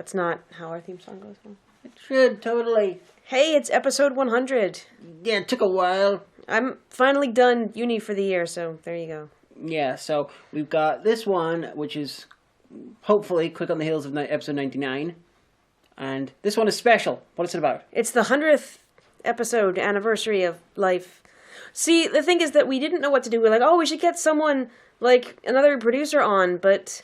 That's not how our theme song goes. It should, totally. Hey, it's episode 100. Yeah, it took a while. I'm finally done uni for the year, so there you go. Yeah, so we've got this one, which is hopefully quick on the heels of episode 99. And this one is special. What is it about? It's the 100th episode anniversary of life. See, the thing is that we didn't know what to do. We're like, oh, we should get someone, like, another producer on, but,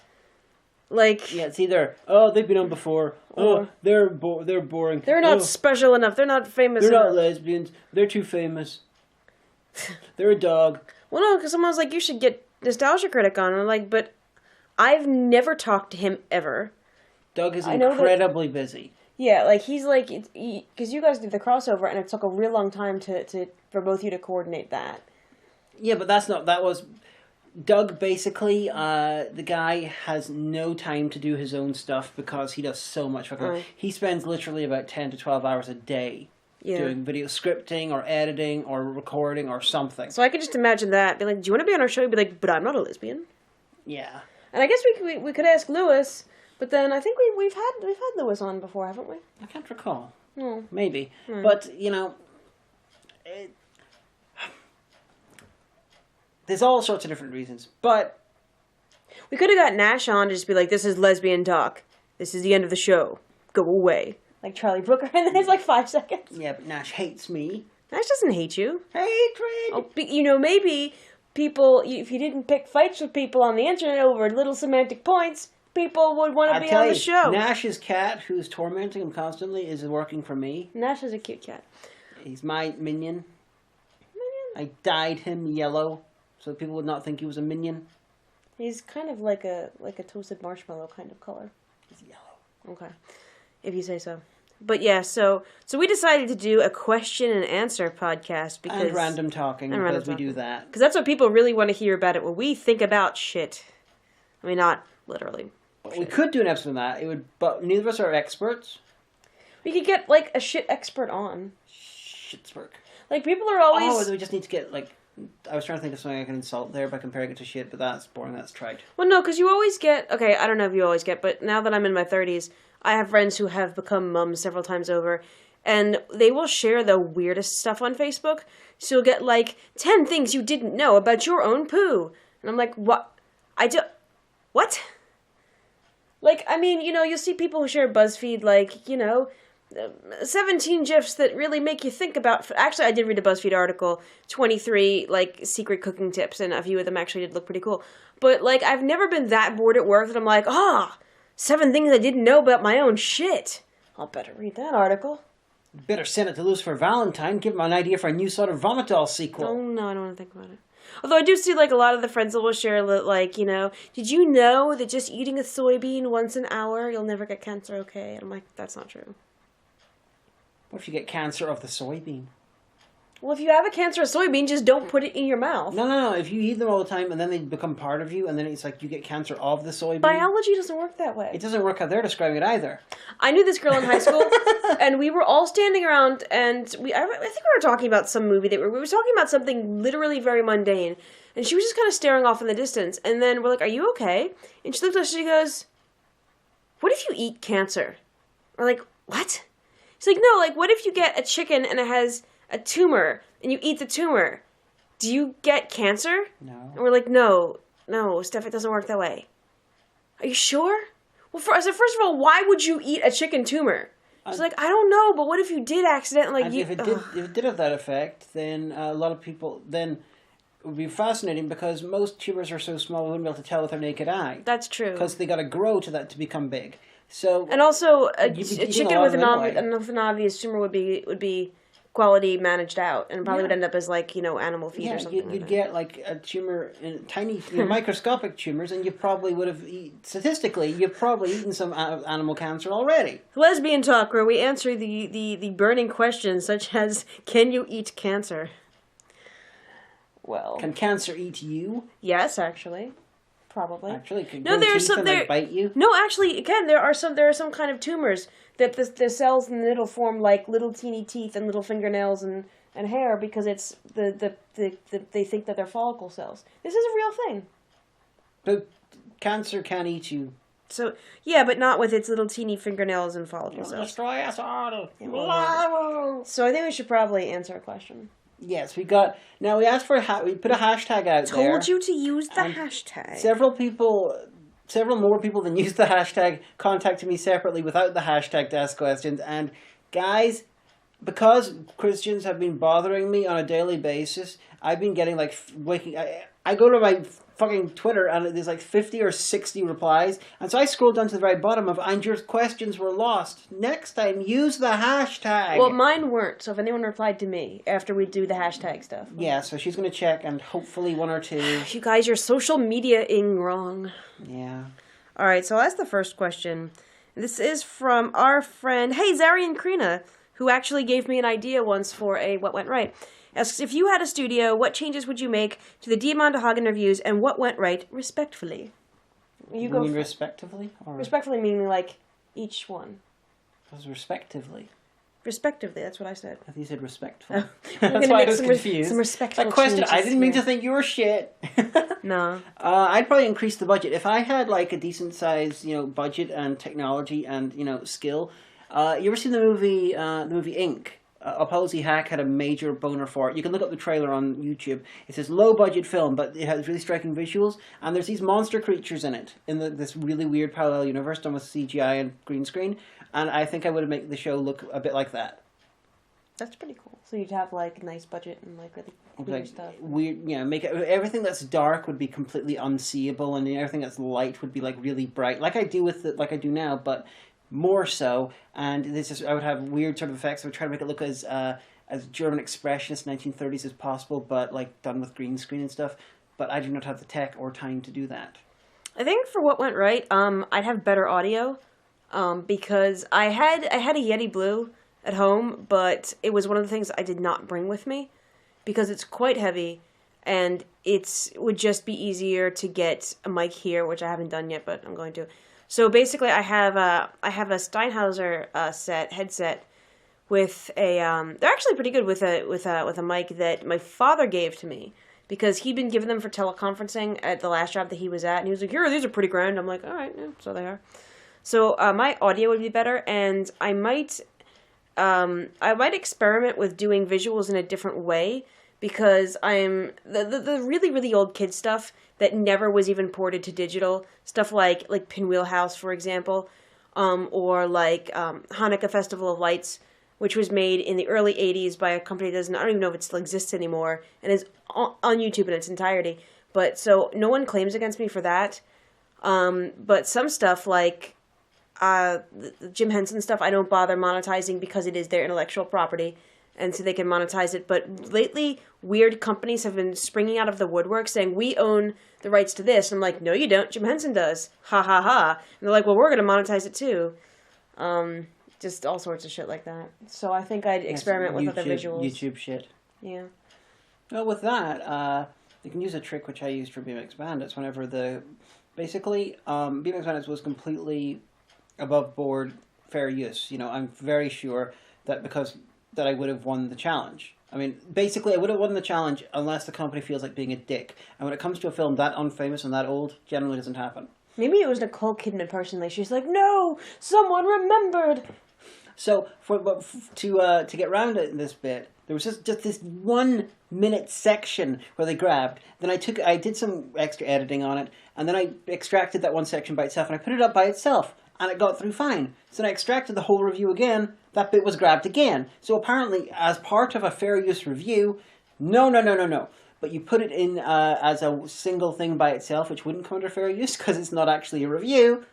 like... Yeah, it's either, oh, they've been on before, oh, they're boring. They're not special enough, they're not famous enough. enough. They're not lesbians, they're too famous. They're a dog. Well, no, because someone was like, you should get Nostalgia Critic on. And I'm like, but I've never talked to him ever. Doug is incredibly busy. Yeah, like, he's like, because you guys did the crossover, and it took a real long time for both of you to coordinate that. Yeah, but that was... Doug, basically, the guy has no time to do his own stuff because he does so much fucking... He spends literally about 10 to 12 hours a day doing video scripting or editing or recording or something. So I could just imagine that. Be like, do you want to be on our show? He'd be like, but I'm not a lesbian. Yeah. And I guess we could ask Lewis, but then I think we've had Lewis on before, haven't we? I can't recall. No. Maybe. But, there's all sorts of different reasons. But we could have got Nash on to just be like, this is Lesbian Talk. This is the end of the show. Go away. Like Charlie Brooker, and then it's like 5 seconds. Yeah, but Nash hates me. Nash doesn't hate you. Hatred! Oh, maybe people, if you didn't pick fights with people on the internet over little semantic points, people would want to be on the show. Nash's cat, who's tormenting him constantly, is working for me. Nash is a cute cat. He's my minion. I dyed him yellow so people would not think he was a minion. He's kind of like a toasted marshmallow kind of color. He's yellow. Okay. If you say so. But yeah, so we decided to do a question and answer podcast because... And random talking, because we do that. Because that's what people really want to hear about it, when we think about shit. I mean, not literally. But we could do an episode on that. But neither of us are experts. We could get, like, a shit expert on. Shitsperk. Like, people are always... Oh, we just need to get, like... I was trying to think of something I can insult there by comparing it to shit, but that's boring, that's trite. Well, no, because you always get... Okay, I don't know if you always get, but now that I'm in my 30s... I have friends who have become mums several times over, and they will share the weirdest stuff on Facebook. So you'll get, like, 10 things you didn't know about your own poo. And I'm like, what? What? Like, I mean, you'll see people who share BuzzFeed, like, 17 GIFs that really make you think about... Actually, I did read a BuzzFeed article, 23, like, secret cooking tips, and a few of them actually did look pretty cool. But, like, I've never been that bored at work that I'm like, 7 things I didn't know about my own shit. I'll better read that article. Better send it to Lewis for Valentine. Give him an idea for a new sort of Vomitol sequel. Oh, no, I don't want to think about it. Although I do see, like, a lot of the friends that will share, like, did you know that just eating a soybean once an hour, you'll never get cancer, okay? And I'm like, that's not true. What if you get cancer of the soybean? Well, if you have a cancerous soybean, just don't put it in your mouth. No. If you eat them all the time and then they become part of you and then it's like you get cancer of the soybean. Biology doesn't work that way. It doesn't work how they're describing it either. I knew this girl in high school and we were all standing around and I think we were talking about some movie we were talking about something literally very mundane and she was just kind of staring off in the distance and then we're like, are you okay? And she looked at us and she goes, what if you eat cancer? We're like, what? She's like, no, like what if you get a chicken and it has a tumor, and you eat the tumor, do you get cancer? No. And we're like, no, Steph, it doesn't work that way. Are you sure? Well, first of all, why would you eat a chicken tumor? She's like, I don't know, but what if you did accidentally... If it did have that effect, then a lot of people... Then it would be fascinating, because most tumors are so small we wouldn't be able to tell with our naked eye. That's true. Because they got to grow to become big. So... And also, a chicken with an obvious tumor would be quality managed out, and probably would end up as, like, animal feed or something. You'd get, like, a tumor, tiny, microscopic tumors, and you probably would have, statistically, you've probably eaten some animal cancer already. Lesbian Talk, where we answer the burning questions, such as, can you eat cancer? Well... Can cancer eat you? Yes, actually. Probably. Actually, can they bite you? No, actually, again, there are some kind of tumors that the cells in the middle form like little teeny teeth and little fingernails and hair because it's they think that they're follicle cells. This is a real thing. But cancer can't eat you. So, yeah, but not with its little teeny fingernails and follicle cells. Destroy us all. So I think we should probably answer a question. Yes, we asked for we put a hashtag out there. Told you to use the hashtag. Several more people than used the hashtag contacted me separately without the hashtag to ask questions. And guys, because Christians have been bothering me on a daily basis, I've been getting like I go to my fucking Twitter and there's like 50 or 60 replies, and so I scrolled down to the very bottom of, and your questions were lost. Next time, use the hashtag. Well, mine weren't, so if anyone replied to me after we do the hashtag stuff. Yeah, so she's going to check, and hopefully one or two. You guys, you're social media-ing wrong. Yeah. Alright, so that's the first question. This is from our friend, Zarian Krina, who actually gave me an idea once for a What Went Right. Asks, if you had a studio, what changes would you make to the Demon to Hagen reviews, and what went right, respectfully? You mean respectively? Or... Respectfully meaning, like, each one. It was respectively. Respectively, that's what I said. I think you said respectful. That's why I was confused. Some respectful that question, changes, I didn't mean to think you were shit. No. I'd probably increase the budget. If I had, like, a decent size, budget and technology and, skill. You ever seen the movie Ink? Halsey Hack had a major boner for it. You can look up the trailer on YouTube. It says low-budget film, but it has really striking visuals, and there's these monster creatures in it, in this really weird parallel universe done with CGI and green screen, and I think I would make the show look a bit like that. That's pretty cool. So you'd have, like, a nice budget and, like, really weird stuff. Weird, make it, everything that's dark would be completely unseeable, and everything that's light would be, like, really bright, like I do now, but... more so, and I would have weird sort of effects. I would try to make it look as German expressionist 1930s as possible, but like done with green screen and stuff. But I do not have the tech or time to do that. I think for what went right, I'd have better audio, because I had a Yeti Blue at home, but it was one of the things I did not bring with me because it's quite heavy, and it would just be easier to get a mic here, which I haven't done yet, but I'm going to. So basically, I have a Steinhauser headset with a. They're actually pretty good with a mic that my father gave to me because he'd been giving them for teleconferencing at the last job that he was at, and he was like, "Here, these are pretty grand." I'm like, "All right, yeah, so they are." So my audio would be better, and I might experiment with doing visuals in a different way because I'm the really really old kid stuff that never was even ported to digital. Stuff like Pinwheel House, for example, or like Hanukkah Festival of Lights, which was made in the early 80s by a company that I don't even know if it still exists anymore, and is on YouTube in its entirety. But so no one claims against me for that. But some stuff like the Jim Henson stuff, I don't bother monetizing because it is their intellectual property, and so they can monetize it. But lately, weird companies have been springing out of the woodwork saying, we own the rights to this. And I'm like, no, you don't. Jim Henson does. Ha, ha, ha. And they're like, well, we're going to monetize it too. Just all sorts of shit like that. So I think I'd experiment with other visuals. YouTube shit. Yeah. Well, with that, you can use a trick which I used for BMX Bandits whenever BMX Bandits was completely above board fair use. I'm very sure that that I would have won the challenge. I mean, basically, I would have won the challenge unless the company feels like being a dick. And when it comes to a film that unfamous and that old, generally doesn't happen. Maybe it was Nicole Kidman personally. She's like, no, someone remembered. So, to get round it in this bit, there was just this 1 minute section where they grabbed. Then I did some extra editing on it, and then I extracted that one section by itself, and I put it up by itself. And it got through fine. So then I extracted the whole review again. That bit was grabbed again. So apparently, as part of a fair use review, no. But you put it in as a single thing by itself, which wouldn't come under fair use because it's not actually a review.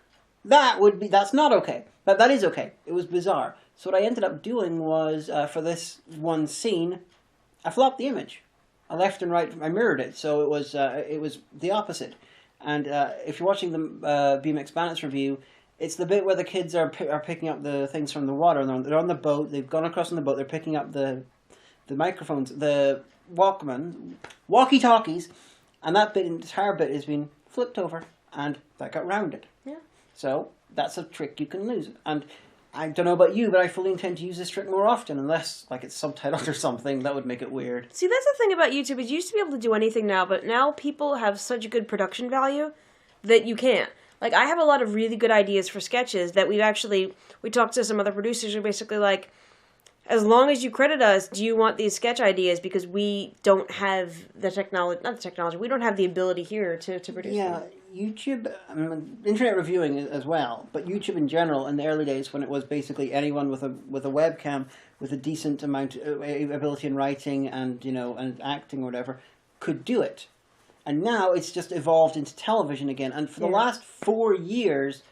That's not okay. But that is okay. It was bizarre. So what I ended up doing was, for this one scene, I flopped the image. I left and right, I mirrored it. So it was the opposite. And if you're watching the BMX Bandits review, it's the bit where the kids are picking up the things from the water. And they're on the boat. They've gone across on the boat. They're picking up the microphones, the walkie-talkies, and that entire bit has been flipped over, and that got rounded. Yeah. So that's a trick you can lose. And I don't know about you, but I fully intend to use this trick more often, unless it's subtitled or something. That would make it weird. See, that's the thing about YouTube. Is you used to be able to do anything now, but now people have such good production value that you can't. Like, I have a lot of really good ideas for sketches that we talked to some other producers who are basically like, as long as you credit us, do you want these sketch ideas? Because we don't have the technology, not the technology, we don't have the ability here to produce them. YouTube, internet reviewing as well, but YouTube in general, in the early days when it was basically anyone with a webcam with a decent amount of ability in writing and, and acting or whatever, could do it. And now it's just evolved into television again. And for the last 4 years,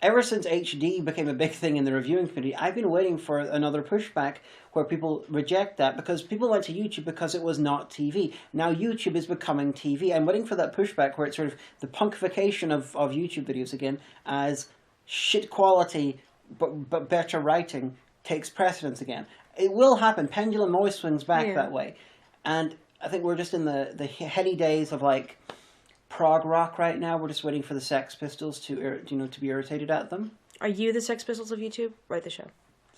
ever since HD became a big thing in the reviewing community, I've been waiting for another pushback where people reject that, because people went to YouTube because it was not TV. Now YouTube is becoming TV. I'm waiting for that pushback where it's sort of the punkification of YouTube videos again, as shit quality but better writing takes precedence again. It will happen. Pendulum always swings back that way. And I think we're just in the heady days of like prog rock right now. We're just waiting for the Sex Pistols to be irritated at them. Are you the Sex Pistols of YouTube? Write the show.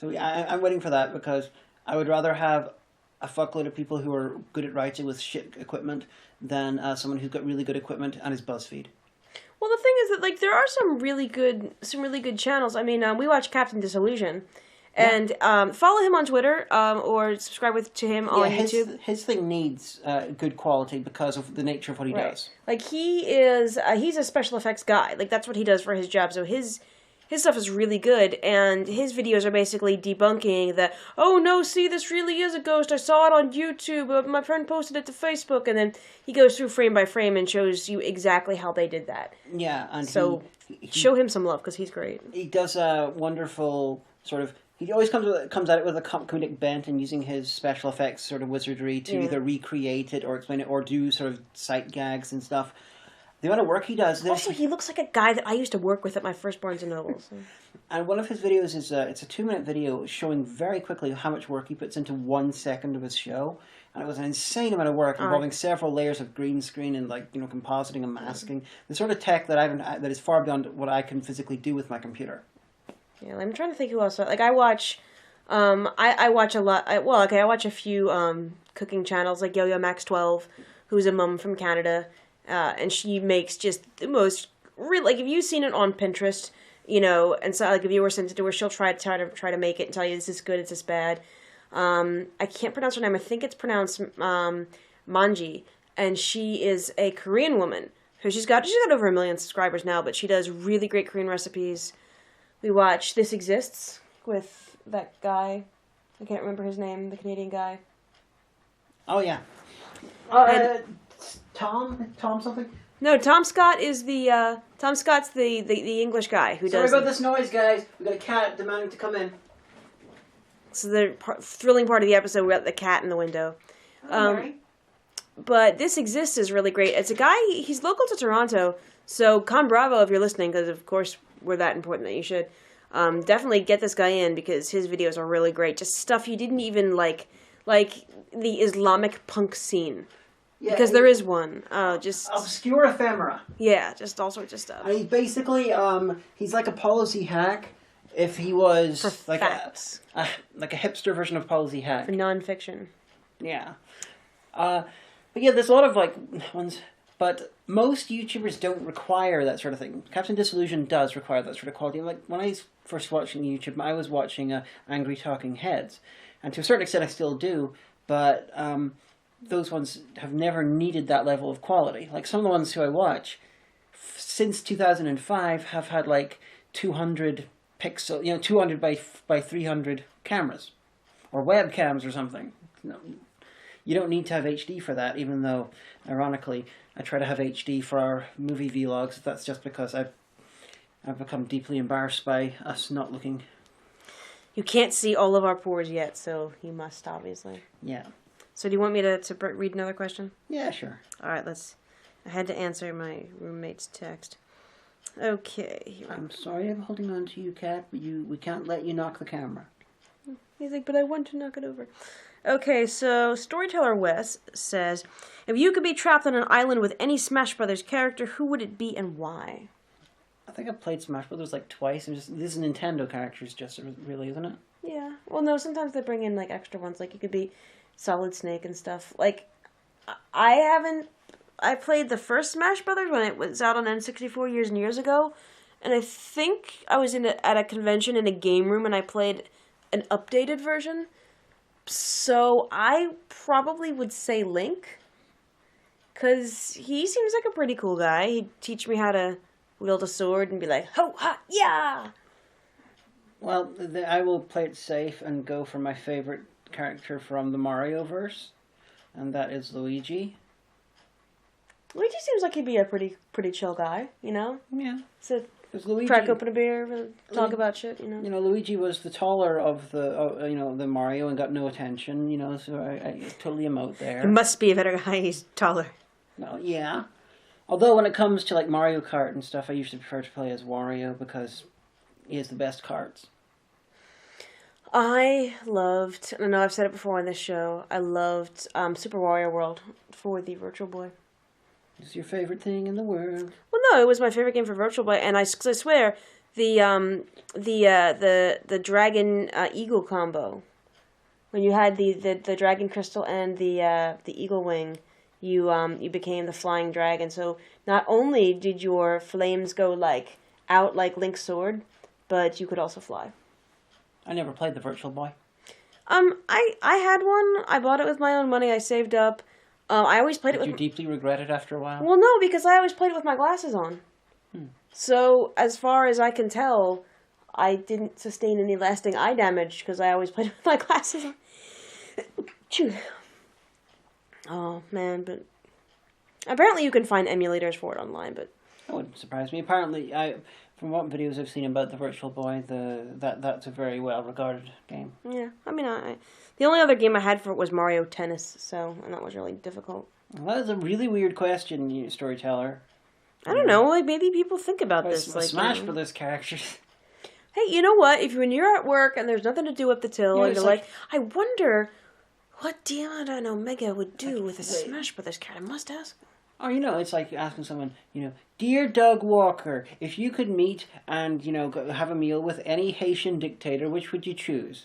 So I'm waiting for that, because I would rather have a fuckload of people who are good at writing with shit equipment than someone who's got really good equipment and is BuzzFeed. Well, the thing is that like there are some really good channels. I mean, we watch Captain Disillusion. And follow him on Twitter or subscribe to him on YouTube. His thing needs good quality because of the nature of what he does. Like he's a special effects guy. Like that's what he does for his job. So his stuff is really good, and his videos are basically debunking that, oh no, see, this really is a ghost. I saw it on YouTube. My friend posted it to Facebook, and then he goes through frame by frame and shows you exactly how they did that. Yeah, and so show him some love because he's great. He does a wonderful sort of. He always comes at it with a comedic bent and using his special effects sort of wizardry to either recreate it or explain it or do sort of sight gags and stuff. The amount of work he does... Also, he looks like a guy that I used to work with at my first Barnes & Noble. So. And one of his videos is it's a 2-minute video showing very quickly how much work he puts into 1 second of his show. And it was an insane amount of work involving several layers of green screen and compositing and masking. The sort of tech that is far beyond what I can physically do with my computer. Yeah, I'm trying to think who else. Like I watch, I watch a lot. I watch a few cooking channels like Yo-Yo Max 12, who's a mum from Canada, and she makes just the most real. Like if you've seen it on Pinterest, and so like if you were sent it to her, she'll try to make it and tell you this is good, it's this bad. I can't pronounce her name. I think it's pronounced Manji, and she is a Korean woman. So she's got over 1 million subscribers now, but she does really great Korean recipes. We watch This Exists with that guy. I can't remember his name, the Canadian guy. Oh, yeah. Tom something? No, Tom Scott is Tom Scott's the English guy who does... Sorry about this noise, guys. We got a cat demanding to come in. So the thrilling part of the episode, we got the cat in the window. But This Exists is really great. It's a guy, he's local to Toronto, so Con Bravo if you're listening, because of course... we're that important that you should definitely get this guy in because his videos are really great. Just stuff you didn't even like the Islamic punk scene. Yeah, because there is one. Just obscure ephemera. Yeah, just all sorts of stuff. I mean, basically, he's like a policy hack if he was for like facts. a hipster version of policy hack. For nonfiction. Yeah. But yeah, there's a lot of ones. But most YouTubers don't require that sort of thing. Captain Disillusion does require that sort of quality. Like, when I was first watching YouTube, I was watching Angry Talking Heads. And to a certain extent, I still do. But those ones have never needed that level of quality. Like, some of the ones who I watch, since 2005, have had, 200 pixel, 200 by 300 cameras. Or webcams or something. You don't need to have HD for that, even though, ironically, I try to have HD for our movie vlogs. That's just because I've become deeply embarrassed by us not looking. You can't see all of our pores yet, so you must, obviously. Yeah. So do you want me to read another question? Yeah, sure. All right, I had to answer my roommate's text. Okay. I'm sorry I'm holding on to you, Kat, but we can't let you knock the camera. He's like, but I want to knock it over. Okay, so Storyteller Wes says, if you could be trapped on an island with any Smash Brothers character, who would it be and why? I think I've played Smash Brothers twice, and this is Nintendo characters, just really, isn't it? Yeah. Well, no, sometimes they bring in extra ones, you could be Solid Snake and stuff. I I played the first Smash Brothers when it was out on N64 years and years ago, and I think I was at a convention in a game room and I played an updated version. So I probably would say Link, because he seems like a pretty cool guy. He'd teach me how to wield a sword and be like, ho, ha, yeah! Well, I will play it safe and go for my favorite character from the Mario-verse, and that is Luigi. Luigi seems like he'd be a pretty chill guy, you know? Yeah. So Luigi, crack open a beer, talk about shit, you know? You know, Luigi was the taller of the Mario and got no attention, you know, so I totally emote there. He must be a better guy, he's taller. Well, yeah. Although when it comes to, like, Mario Kart and stuff, I usually prefer to play as Wario because he has the best carts. I loved, and I know I've said it before on this show, I loved Super Wario World for the Virtual Boy. It's your favorite thing in the world. Well, no, it was my favorite game for Virtual Boy, and I swear, the dragon eagle combo, when you had the dragon crystal and the eagle wing, you became the flying dragon. So not only did your flames go out like Link's sword, but you could also fly. I never played the Virtual Boy. I had one. I bought it with my own money. I saved up. I always played it with... Did you deeply regret it after a while? Well, no, because I always played it with my glasses on. So, as far as I can tell, I didn't sustain any lasting eye damage because I always played it with my glasses on. Chew. Oh, man, but... Apparently you can find emulators for it online, but... That wouldn't surprise me. Apparently, from what videos I've seen about the Virtual Boy, that's a very well-regarded game. Yeah, I mean, the only other game I had for it was Mario Tennis, and that was really difficult. Well, that is a really weird question, you storyteller. I don't know, maybe people think about this. Smash Brothers characters. Hey, you know what? When you're at work and there's nothing to do up the till, and you're like, I wonder what Diamond and Omega would do with a Smash Brothers character. I must ask. Oh, it's like asking someone, Dear Doug Walker, if you could meet and, go have a meal with any Haitian dictator, which would you choose?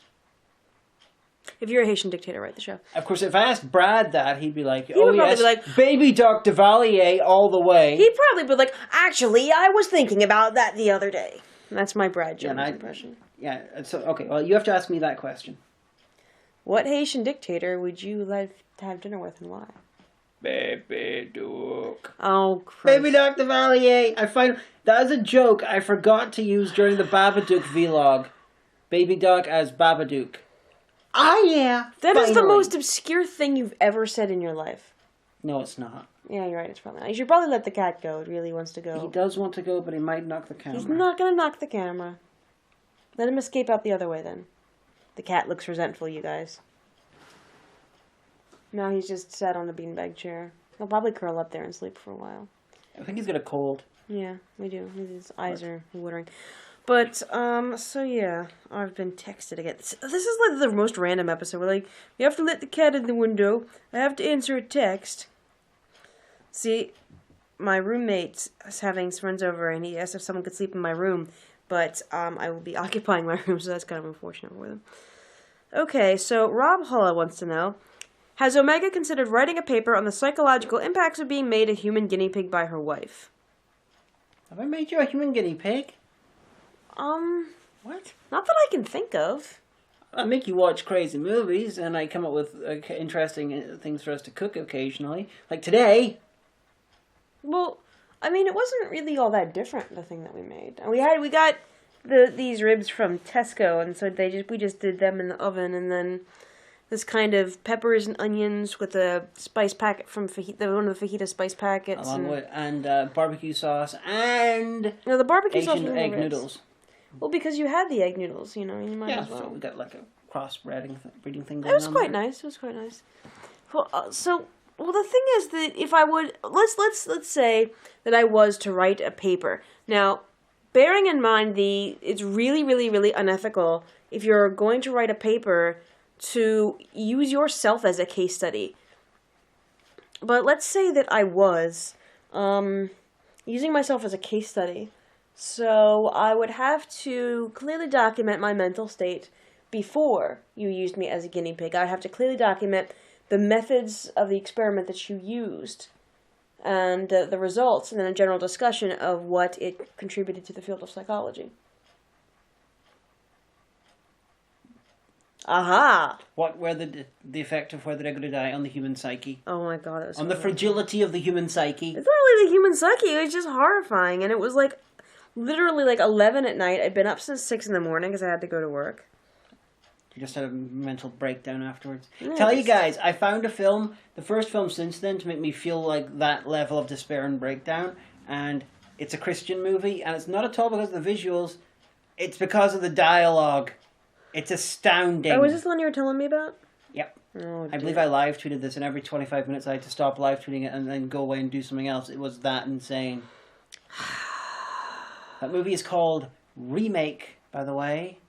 If you're a Haitian dictator, write the show. Of course, if I asked Brad that, he'd be like, He would probably be like, Baby Doc Duvalier all the way. He'd probably be like, actually, I was thinking about that the other day. And that's my Brad Jones impression. Yeah, so, okay, well, you have to ask me that question. What Haitian dictator would you like to have dinner with and why? Baby Doc. Oh, Christ. Baby Doc Duvalier. That is a joke I forgot to use during the Babadook vlog. Baby Doc as Babadook. Ah, yeah. That is the most obscure thing you've ever said in your life. No, it's not. Yeah, you're right. It's probably not. You should probably let the cat go. It really wants to go. He does want to go, but he might knock the camera. He's not going to knock the camera. Let him escape out the other way, then. The cat looks resentful, you guys. No, he's just sat on a beanbag chair. He'll probably curl up there and sleep for a while. I think he's got a cold. Yeah, we do. His eyes are watering. But, so yeah, I've been texted again. This is like the most random episode. We're like, you have to let the cat in the window. I have to answer a text. See, my roommate is having his friends over, and he asked if someone could sleep in my room. But, I will be occupying my room, so that's kind of unfortunate for them. Okay, so Rob Hulla wants to know, has Omega considered writing a paper on the psychological impacts of being made a human guinea pig by her wife? Have I made you a human guinea pig? What? Not that I can think of. I make you watch crazy movies, and I come up with interesting things for us to cook occasionally. Like today. Well, I mean, it wasn't really all that different, the thing that we made. And we got these ribs from Tesco, and so we just did them in the oven, and then this kind of peppers and onions with a spice packet from one of the fajita spice packets. And barbecue sauce and no, the barbecue sauce Asian egg noodles. Well, because you had the egg noodles, you might as well. So we got like a cross-breeding thing going on. It was quite nice. It was quite nice. Well, the thing is that if I would let's say that I was to write a paper. Now, bearing in mind it's really, really, really unethical if you're going to write a paper to use yourself as a case study. But let's say that I was using myself as a case study. So I would have to clearly document my mental state before you used me as a guinea pig. I have to clearly document the methods of the experiment that you used. and the results, and then a general discussion of what it contributed to the field of psychology. Aha! What were the effect of whether they're going to die on the human psyche? Oh my god, it was on the fragility of the human psyche. It's not really the human psyche, it was just horrifying. And it was like, literally like 11 at night. I'd been up since 6 in the morning because I had to go to work. You just had a mental breakdown afterwards. Yeah, Tell you guys, I found a film, the first film since then, to make me feel like that level of despair and breakdown. And it's a Christian movie, and it's not at all because of the visuals. It's because of the dialogue. It's astounding. Oh, was this the one you were telling me about? Yep. Oh, I believe I live tweeted this, and every 25 minutes I had to stop live tweeting it and then go away and do something else. It was that insane. That movie is called Remake, by the way.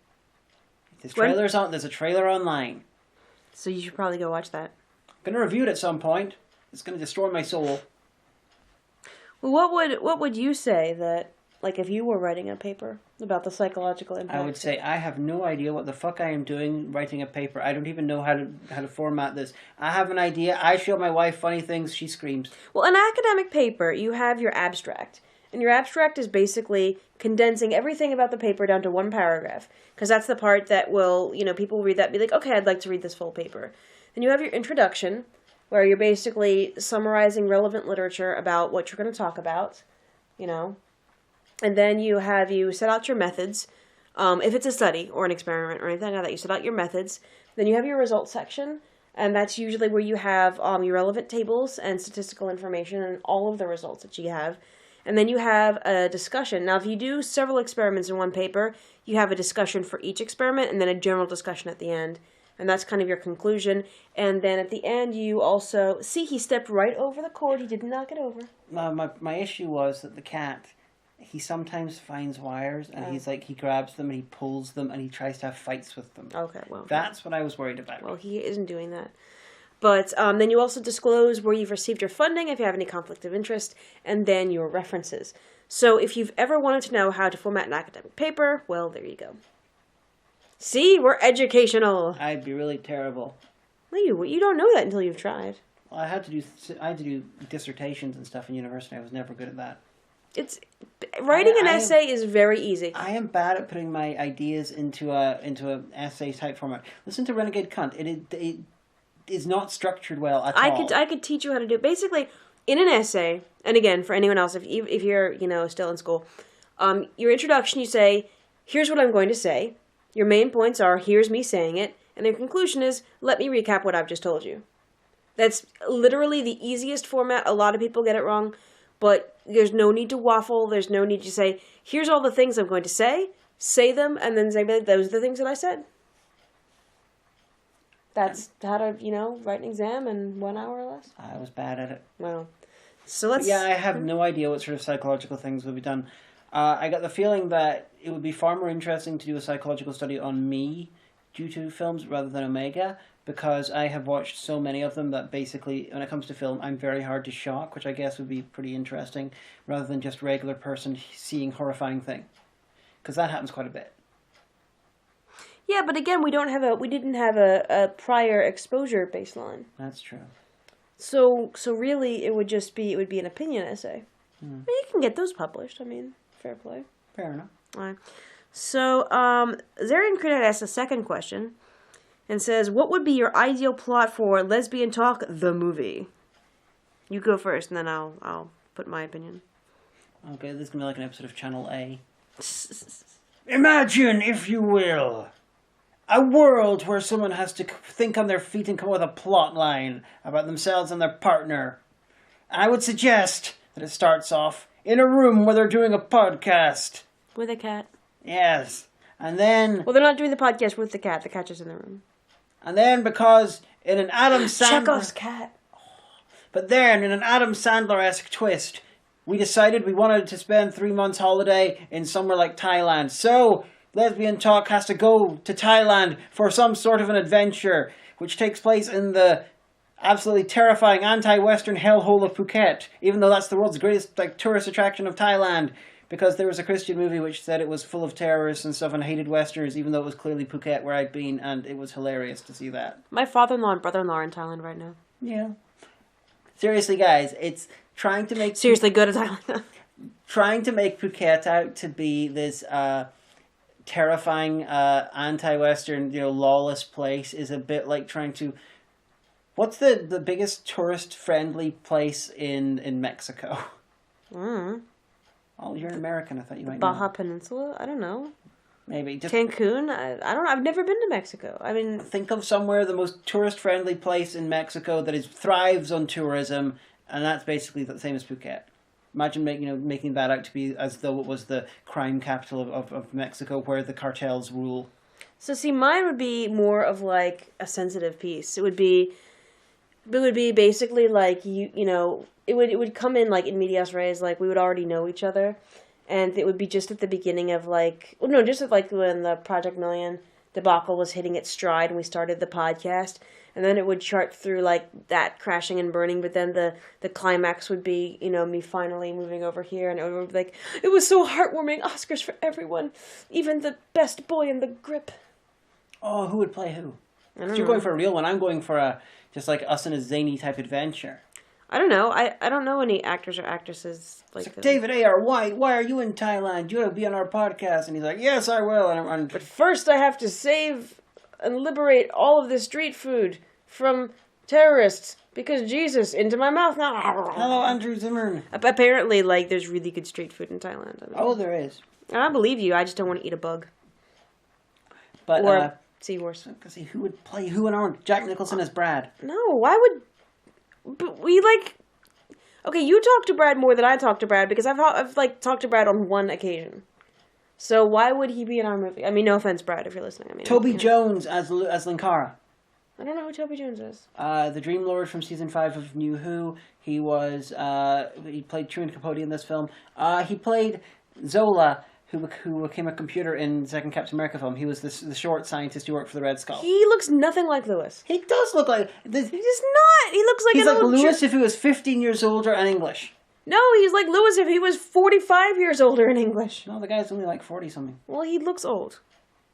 There's a trailer online. So you should probably go watch that. I'm going to review it at some point. It's going to destroy my soul. Well, what would you say that, like, if you were writing a paper about the psychological impact? I would say I have no idea what the fuck I am doing writing a paper. I don't even know how to format this. I have an idea. I show my wife funny things. She screams. Well, an academic paper, you have your abstract. And your abstract is basically condensing everything about the paper down to one paragraph. Because that's the part that will, people read that and be like, okay, I'd like to read this full paper. Then you have your introduction, where you're basically summarizing relevant literature about what you're going to talk about, And then you set out your methods. If it's a study or an experiment or anything like that, you set out your methods. Then you have your results section. And that's usually where you have your relevant tables and statistical information and all of the results that you have. And then you have a discussion. Now, if you do several experiments in one paper, you have a discussion for each experiment and then a general discussion at the end. And that's kind of your conclusion. And then at the end, you also... See, he stepped right over the cord. He didn't knock it over. My issue was that the cat, he sometimes finds wires and he grabs them and he pulls them and he tries to have fights with them. Okay, well... That's what I was worried about. Well, he isn't doing that. But then you also disclose where you've received your funding, if you have any conflict of interest, and then your references. So if you've ever wanted to know how to format an academic paper, well, there you go. See, we're educational. I'd be really terrible. Well, you don't know that until you've tried. Well, I had to do dissertations and stuff in university. I was never good at that. Writing an essay is very easy. I am bad at putting my ideas into a essay type format. Listen to Renegade Cunt. It is not structured well at all. I could teach you how to do it. Basically, in an essay, and again, for anyone else, if you're still in school, your introduction, you say, here's what I'm going to say. Your main points are, here's me saying it. And your conclusion is, let me recap what I've just told you. That's literally the easiest format. A lot of people get it wrong. But there's no need to waffle. There's no need to say, here's all the things I'm going to say them, and then say, those are the things that I said. That's how to, write an exam in 1 hour or less. I was bad at it. Well, so let's... Yeah, I have no idea what sort of psychological things will be done. I got the feeling that it would be far more interesting to do a psychological study on me due to films rather than Omega, because I have watched so many of them that basically, when it comes to film, I'm very hard to shock, which I guess would be pretty interesting, rather than just regular person seeing horrifying thing. Because that happens quite a bit. Yeah, but again, we didn't have a prior exposure baseline. That's true. So really, it would be an opinion essay. Well, you can get those published. I mean, fair play. Fair enough. All right. So, Zarian Credit asks a second question, and says, "What would be your ideal plot for Lesbian Talk, the movie?" You go first, and then I'll put my opinion. Okay, this is gonna be like an episode of Channel A. Imagine, if you will, a world where someone has to think on their feet and come up with a plot line about themselves and their partner. I would suggest that it starts off in a room where they're doing a podcast. With a cat. Yes. And then... Well, they're not doing the podcast with the cat. The cat's just in the room. And then because in an Adam Sandler... Chekhov's cat. But then, in an Adam Sandler-esque twist, we decided we wanted to spend 3 months holiday in somewhere like Thailand. So, Lesbian Talk has to go to Thailand for some sort of an adventure, which takes place in the absolutely terrifying anti-Western hellhole of Phuket, even though that's the world's greatest tourist attraction of Thailand, because there was a Christian movie which said it was full of terrorists and stuff and hated Westerners, even though it was clearly Phuket where I'd been, and it was hilarious to see that. My father-in-law and brother-in-law are in Thailand right now. Yeah. Seriously, guys, it's trying to make Seriously, go to Thailand. trying to make Phuket out to be this terrifying anti-Western, lawless place is a bit like trying to. What's the biggest tourist-friendly place in Mexico? Mm. Oh, you're an American. I thought you might Baja know. Peninsula? I don't know. Maybe just Cancun? I don't know. I've never been to Mexico. I mean, think of somewhere the most tourist-friendly place in Mexico that thrives on tourism, and that's basically the same as Phuket. Imagine making that out to be as though it was the crime capital of Mexico, where the cartels rule. so see, mine would be more of like a sensitive piece. It would be basically like it would come in like in medias res, like we would already know each other, and it would be just at the beginning of just at like when the Project Million debacle was hitting its stride and we started the podcast, and then it would chart through like that crashing and burning, but then the climax would be me finally moving over here, and it would be like, it was so heartwarming, Oscars for everyone, even the best boy in the grip. Oh, who would play who? I don't So know. you're going for a real one. I'm going for just like us in a zany type adventure. I don't know. I don't know any actors or actresses like It's that. David A.R. White, why are you in Thailand? You want to be on our podcast? And he's like, yes, I will. And But first I have to save and liberate all of the street food from terrorists, because Jesus, into my mouth now. hello, Andrew Zimmern. Apparently, like, there's really good street food in Thailand. I mean, Oh, there is. and I believe you. I just don't want to eat a bug. But Or a seahorse. let's see who would play who in Orange. Jack Nicholson as Brad. No, why would... But we, like... Okay, you talk to Brad more than I talk to Brad, because I've talked to Brad on one occasion. So why would he be in our movie? I mean, no offense, Brad, if you're listening. I mean, Toby Jones as Linkara. I don't know who Toby Jones is. The Dream Lord from season 5 of New Who. He was he played Truman Capote in this film. He played Zola, who became a computer in the second Captain America film. He was the short scientist who worked for the Red Skull. He looks nothing like Lewis. He does look like He's not. He looks like he's an like old Lewis if he was 15 years older and English. No, he's like Lewis if he was 45 years older in English. No, the guy's only like 40 something. Well, he looks old.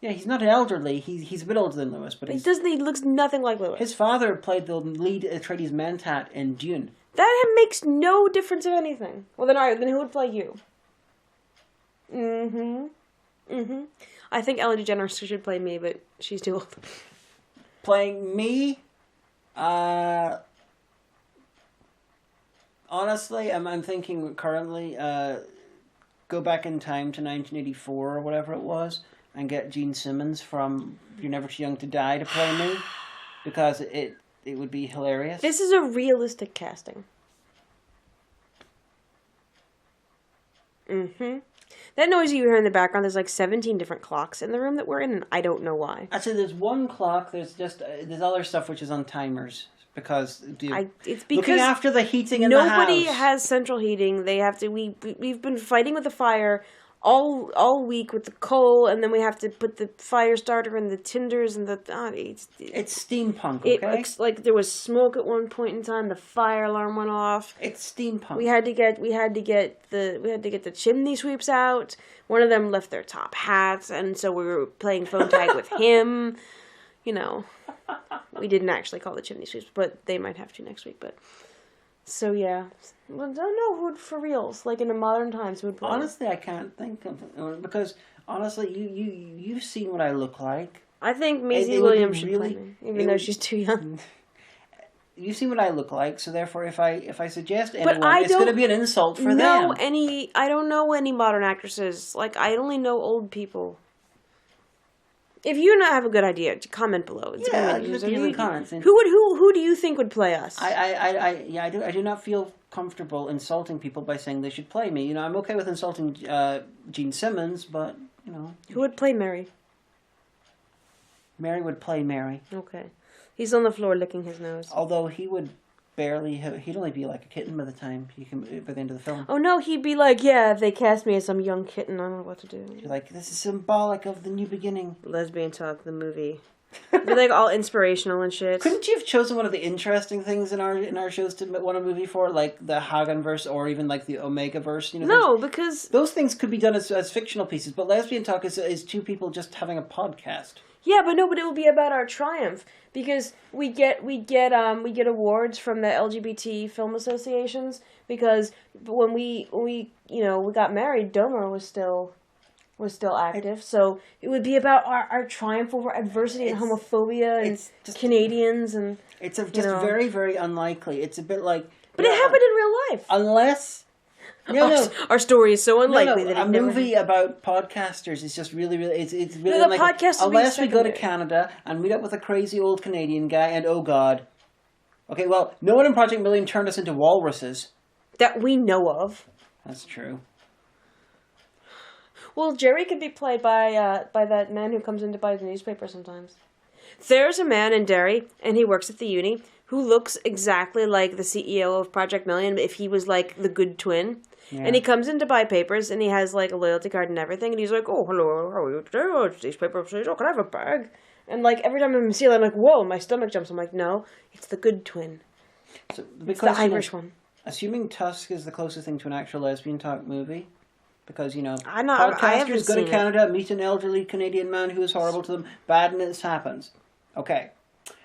Yeah, he's not elderly. He's a bit older than Lewis, but He looks nothing like Lewis. his father played the lead Atreides Mentat in Dune. That makes no difference of anything. Well, then, all right, then who would play you? I think Ellen DeGeneres should play me, but she's too old. Playing me, honestly, I'm thinking currently, go back in time to 1984 or whatever it was, and get Gene Simmons from You're Never Too Young to Die to play me, because it would be hilarious. This is a realistic casting. That noise you hear in the background, there's like 17 different clocks in the room that we're in, and I don't know why. Actually, there's one clock. There's just there's other stuff which is on timers because It's looking because after the heating in the house. nobody has central heating. They have to. We've been fighting with the fire all week with the coal, and then we have to put the fire starter and the tinders and the. It's steampunk. It Okay, looks like there was smoke at one point in time. The fire alarm went off. it's steampunk. We had to get the chimney sweeps out. One of them left their top hat, and so we were playing phone tag with him. You know, we didn't actually call the chimney sweeps, but they might have to next week. But so yeah, well, I don't know who would for reals, like in the modern times, who would play. Honestly, I can't think of because honestly, you've seen what I look like. I think Maisie it would be Williams should really- play me, even though she's too young. You've seen what I look like, so therefore, if I suggest But anyone, I it's going to don't be an insult for know them. I don't know any modern actresses. Like, I only know old people. If you have a good idea, comment below. It's Yeah, gonna be just leave the comments. Who do you think would play us? I do not feel comfortable insulting people by saying they should play me. You know, I'm okay with insulting Gene Simmons, but you know, Who would play Mary? Mary would play Mary. Okay. He's on the floor licking his nose. Although he would barely he'd only be like a kitten by the end of the film. Oh no, he'd be like, yeah, if they cast me as some young kitten, I don't know what to do. You're like, this is symbolic of the new beginning. Lesbian Talk, the movie. Be like all inspirational and shit. Couldn't you have chosen one of the interesting things in our shows to want a movie for, like the Hagenverse or even like the Omegaverse? No, because those things could be done as fictional pieces, but Lesbian Talk is two people just having a podcast. Yeah, but it will be about our triumph because we get awards from the LGBT film associations because when we got married, Domer was still active, so it would be about our triumph over adversity and homophobia and Canadians and it's very, very unlikely. It's a bit like, but it happened in real life. Unless our story is so unlikely that a movie about podcasters is just really, really it's really the unlikely. podcast Unless we go to Canada and meet up with a crazy old Canadian guy and oh god, okay, well, no one in Project Million turned us into walruses that we know of. That's true. Well, Jerry could be played by that man who comes in to buy the newspaper sometimes. There's a man in Derry, and he works at the uni, who looks exactly like the CEO of Project Million if he was like the good twin. Yeah. And he comes in to buy papers, and he has like a loyalty card and everything, and he's like, oh, hello, how are you today? Oh, it's newspaper, oh, can I have a bag? And like every time I see it, I'm like, whoa, my stomach jumps. I'm like, no, it's the good twin. So, it's the Irish one. Assuming Tusk is the closest thing to an actual Lesbian Talk movie, because, podcasters go to Canada, meet an elderly Canadian man who is horrible to them, bad and this happens. Okay.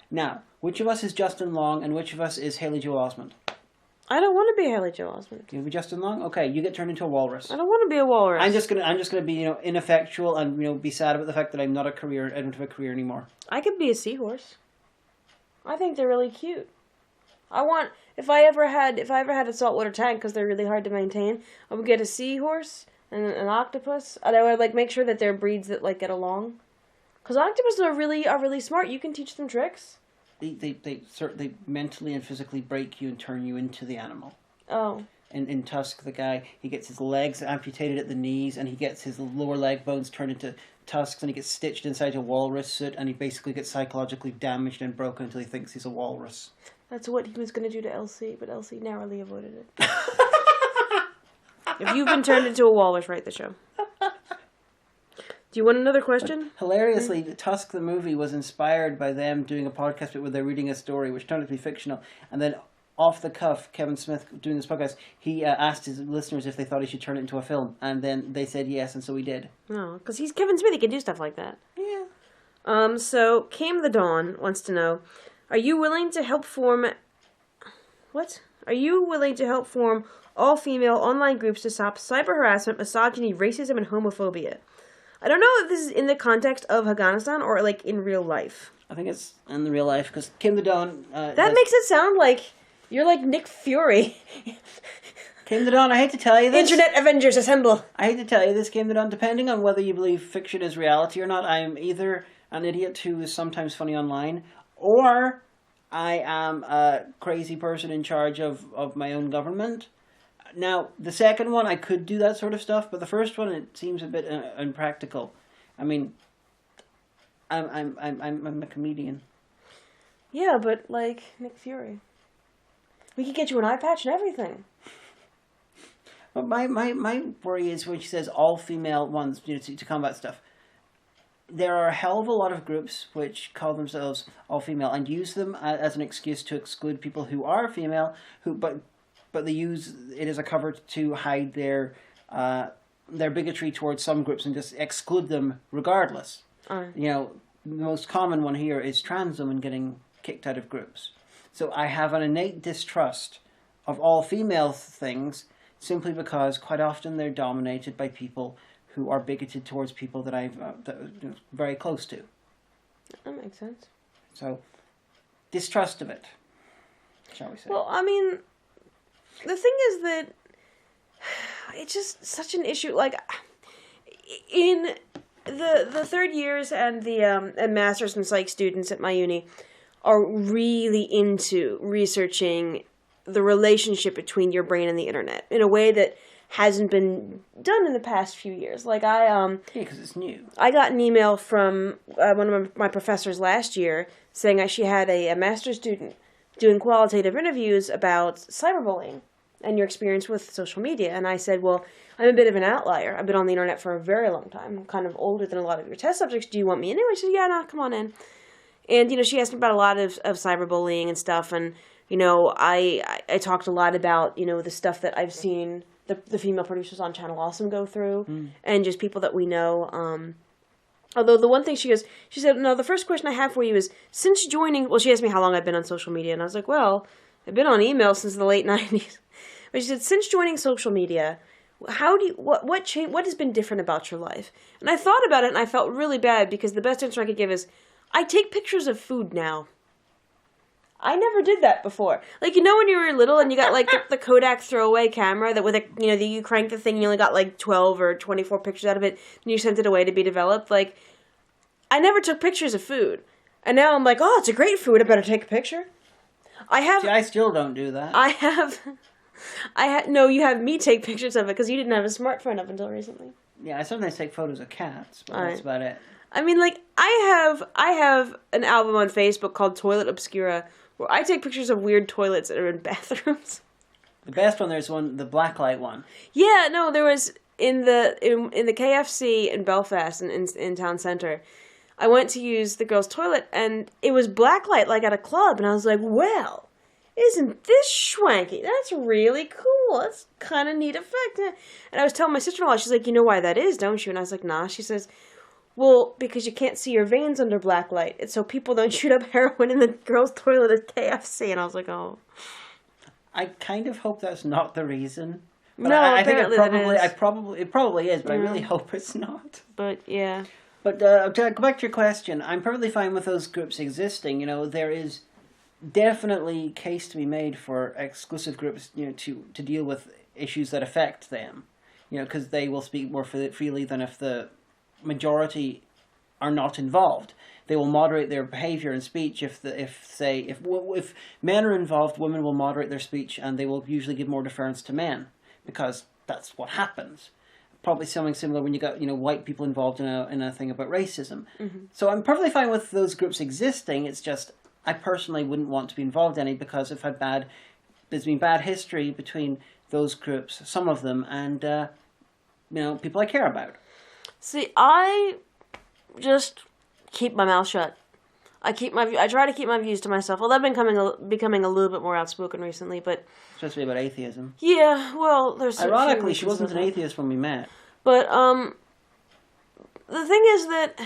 Now, which of us is Justin Long and which of us is Haley Joel Osment? I don't want to be Haley Joel Osment. You be Justin Long? Okay, you get turned into a walrus. I don't want to be a walrus. I'm just gonna be, ineffectual and, be sad about the fact that I don't have a career anymore. I could be a seahorse. I think they're really cute. If I ever had a saltwater tank, because they're really hard to maintain, I would get a seahorse and an octopus, and I would make sure that they're breeds that get along. Because octopuses are really smart. You can teach them tricks. They certainly mentally and physically break you and turn you into the animal. Oh. In Tusk, the guy, he gets his legs amputated at the knees, and he gets his lower leg bones turned into tusks, and he gets stitched inside a walrus suit, and he basically gets psychologically damaged and broken until he thinks he's a walrus. That's what he was going to do to Elsie, but Elsie narrowly avoided it. If you've been turned into a walrus, write the show. Do you want another question? Hilariously, Tusk the movie was inspired by them doing a podcast where they're reading a story, which turned out to be fictional, and then off the cuff, Kevin Smith, doing this podcast, he asked his listeners if they thought he should turn it into a film, and then they said yes, and so he did. Oh, because he's Kevin Smith, he can do stuff like that. Yeah. So, Came the Dawn wants to know, are you willing to help form all-female online groups to stop cyber harassment, misogyny, racism, and homophobia? I don't know if this is in the context of Afghanistan or in real life. I think it's in the real life, because Came the Dawn... that makes it sound like you're like Nick Fury. Came the Dawn, I hate to tell you this. Internet Avengers, assemble. I hate to tell you this, Came the Dawn, depending on whether you believe fiction is reality or not, I am either an idiot who is sometimes funny online, or I am a crazy person in charge of my own government. Now, the second one, I could do that sort of stuff, but the first one, it seems a bit impractical. I mean, I'm a comedian. Yeah, but like Nick Fury, we could get you an eye patch and everything. But my worry is when she says all female ones, to combat stuff. There are a hell of a lot of groups which call themselves all female and use them as an excuse to exclude people who are female, but they use it as a cover to hide their bigotry towards some groups and just exclude them regardless. The most common one here is trans women getting kicked out of groups. So I have an innate distrust of all female things simply because quite often they're dominated by people who are bigoted towards people that I'm very close to. That makes sense. So, distrust of it, shall we say. Well, I mean, the thing is that it's just such an issue. Like, in the third years and the master's and psych students at my uni are really into researching the relationship between your brain and the internet in a way that hasn't been done in the past few years. Like because it's new. I got an email from one of my professors last year saying she had a master's student doing qualitative interviews about cyberbullying and your experience with social media. And I said, well, I'm a bit of an outlier. I've been on the internet for a very long time. I'm kind of older than a lot of your test subjects. Do you want me anyway? She said, yeah, no, come on in. And, she asked me about a lot of cyberbullying and stuff, and, I talked a lot about, the stuff that I've seen the female producers on Channel Awesome go through, and just people that we know. Although the one thing she said, no, the first question I have for you is, since joining, well, she asked me how long I've been on social media, and I was like, well, I've been on email since the late 90s. But she said, since joining social media, what has been different about your life? And I thought about it, and I felt really bad, because the best answer I could give is, I take pictures of food now. I never did that before. Like, when you were little and you got, like, the Kodak throwaway camera that with, you crank the thing and you only got, like, 12 or 24 pictures out of it and you sent it away to be developed. Like, I never took pictures of food. And now I'm like, oh, it's a great food. I better take a picture. See, I still don't do that. No, you have me take pictures of it because you didn't have a smartphone up until recently. Yeah, I sometimes take photos of cats, but that's about it. I mean, like, I have an album on Facebook called Toilet Obscura, where I take pictures of weird toilets that are in bathrooms. The best one, there's the blacklight one. Yeah, no, there was in the KFC in Belfast in town center. I went to use the girls' toilet, and it was blacklight, like at a club, and I was like, well, isn't this schwanky? That's really cool. That's kind of neat effect. And I was telling my sister-in-law, she's like, you know why that is, don't you? And I was like, nah. She says, well, because you can't see your veins under black light. It's so people don't shoot up heroin in the girls' toilet at KFC. And I was like, oh. I kind of hope that's not the reason. But no, I think it probably is, but I really hope it's not. But, yeah. But to go back to your question, I'm perfectly fine with those groups existing. There is definitely case to be made for exclusive groups, to deal with issues that affect them. Because they will speak more freely than if the majority are not involved. They will moderate their behavior and speech. If men are involved, women will moderate their speech, and they will usually give more deference to men because that's what happens. Probably something similar when you got white people involved in a thing about racism. Mm-hmm. So I'm perfectly fine with those groups existing. It's just I personally wouldn't want to be involved in any because there's been bad history between those groups, some of them, and people I care about. See, I just keep my mouth shut. I try to keep my views to myself. Well, I've been becoming a little bit more outspoken recently, but especially about atheism. Yeah, well, there's ironically she wasn't an atheist when we met. But the thing is that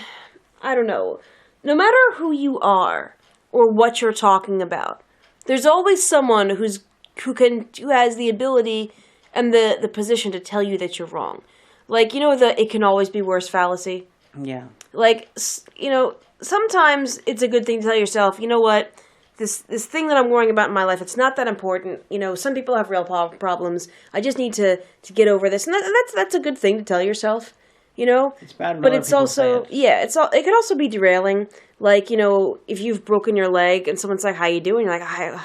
I don't know. No matter who you are or what you're talking about, there's always someone who has the ability and the position to tell you that you're wrong. Like, it can always be worse fallacy. Yeah. Like, sometimes it's a good thing to tell yourself, you know what, this thing that I'm worrying about in my life, it's not that important. Some people have real problems. I just need to get over this. And that's a good thing to tell yourself, It's bad when but it's also, it could also be derailing. Like, if you've broken your leg and someone's like, how you doing? You're like,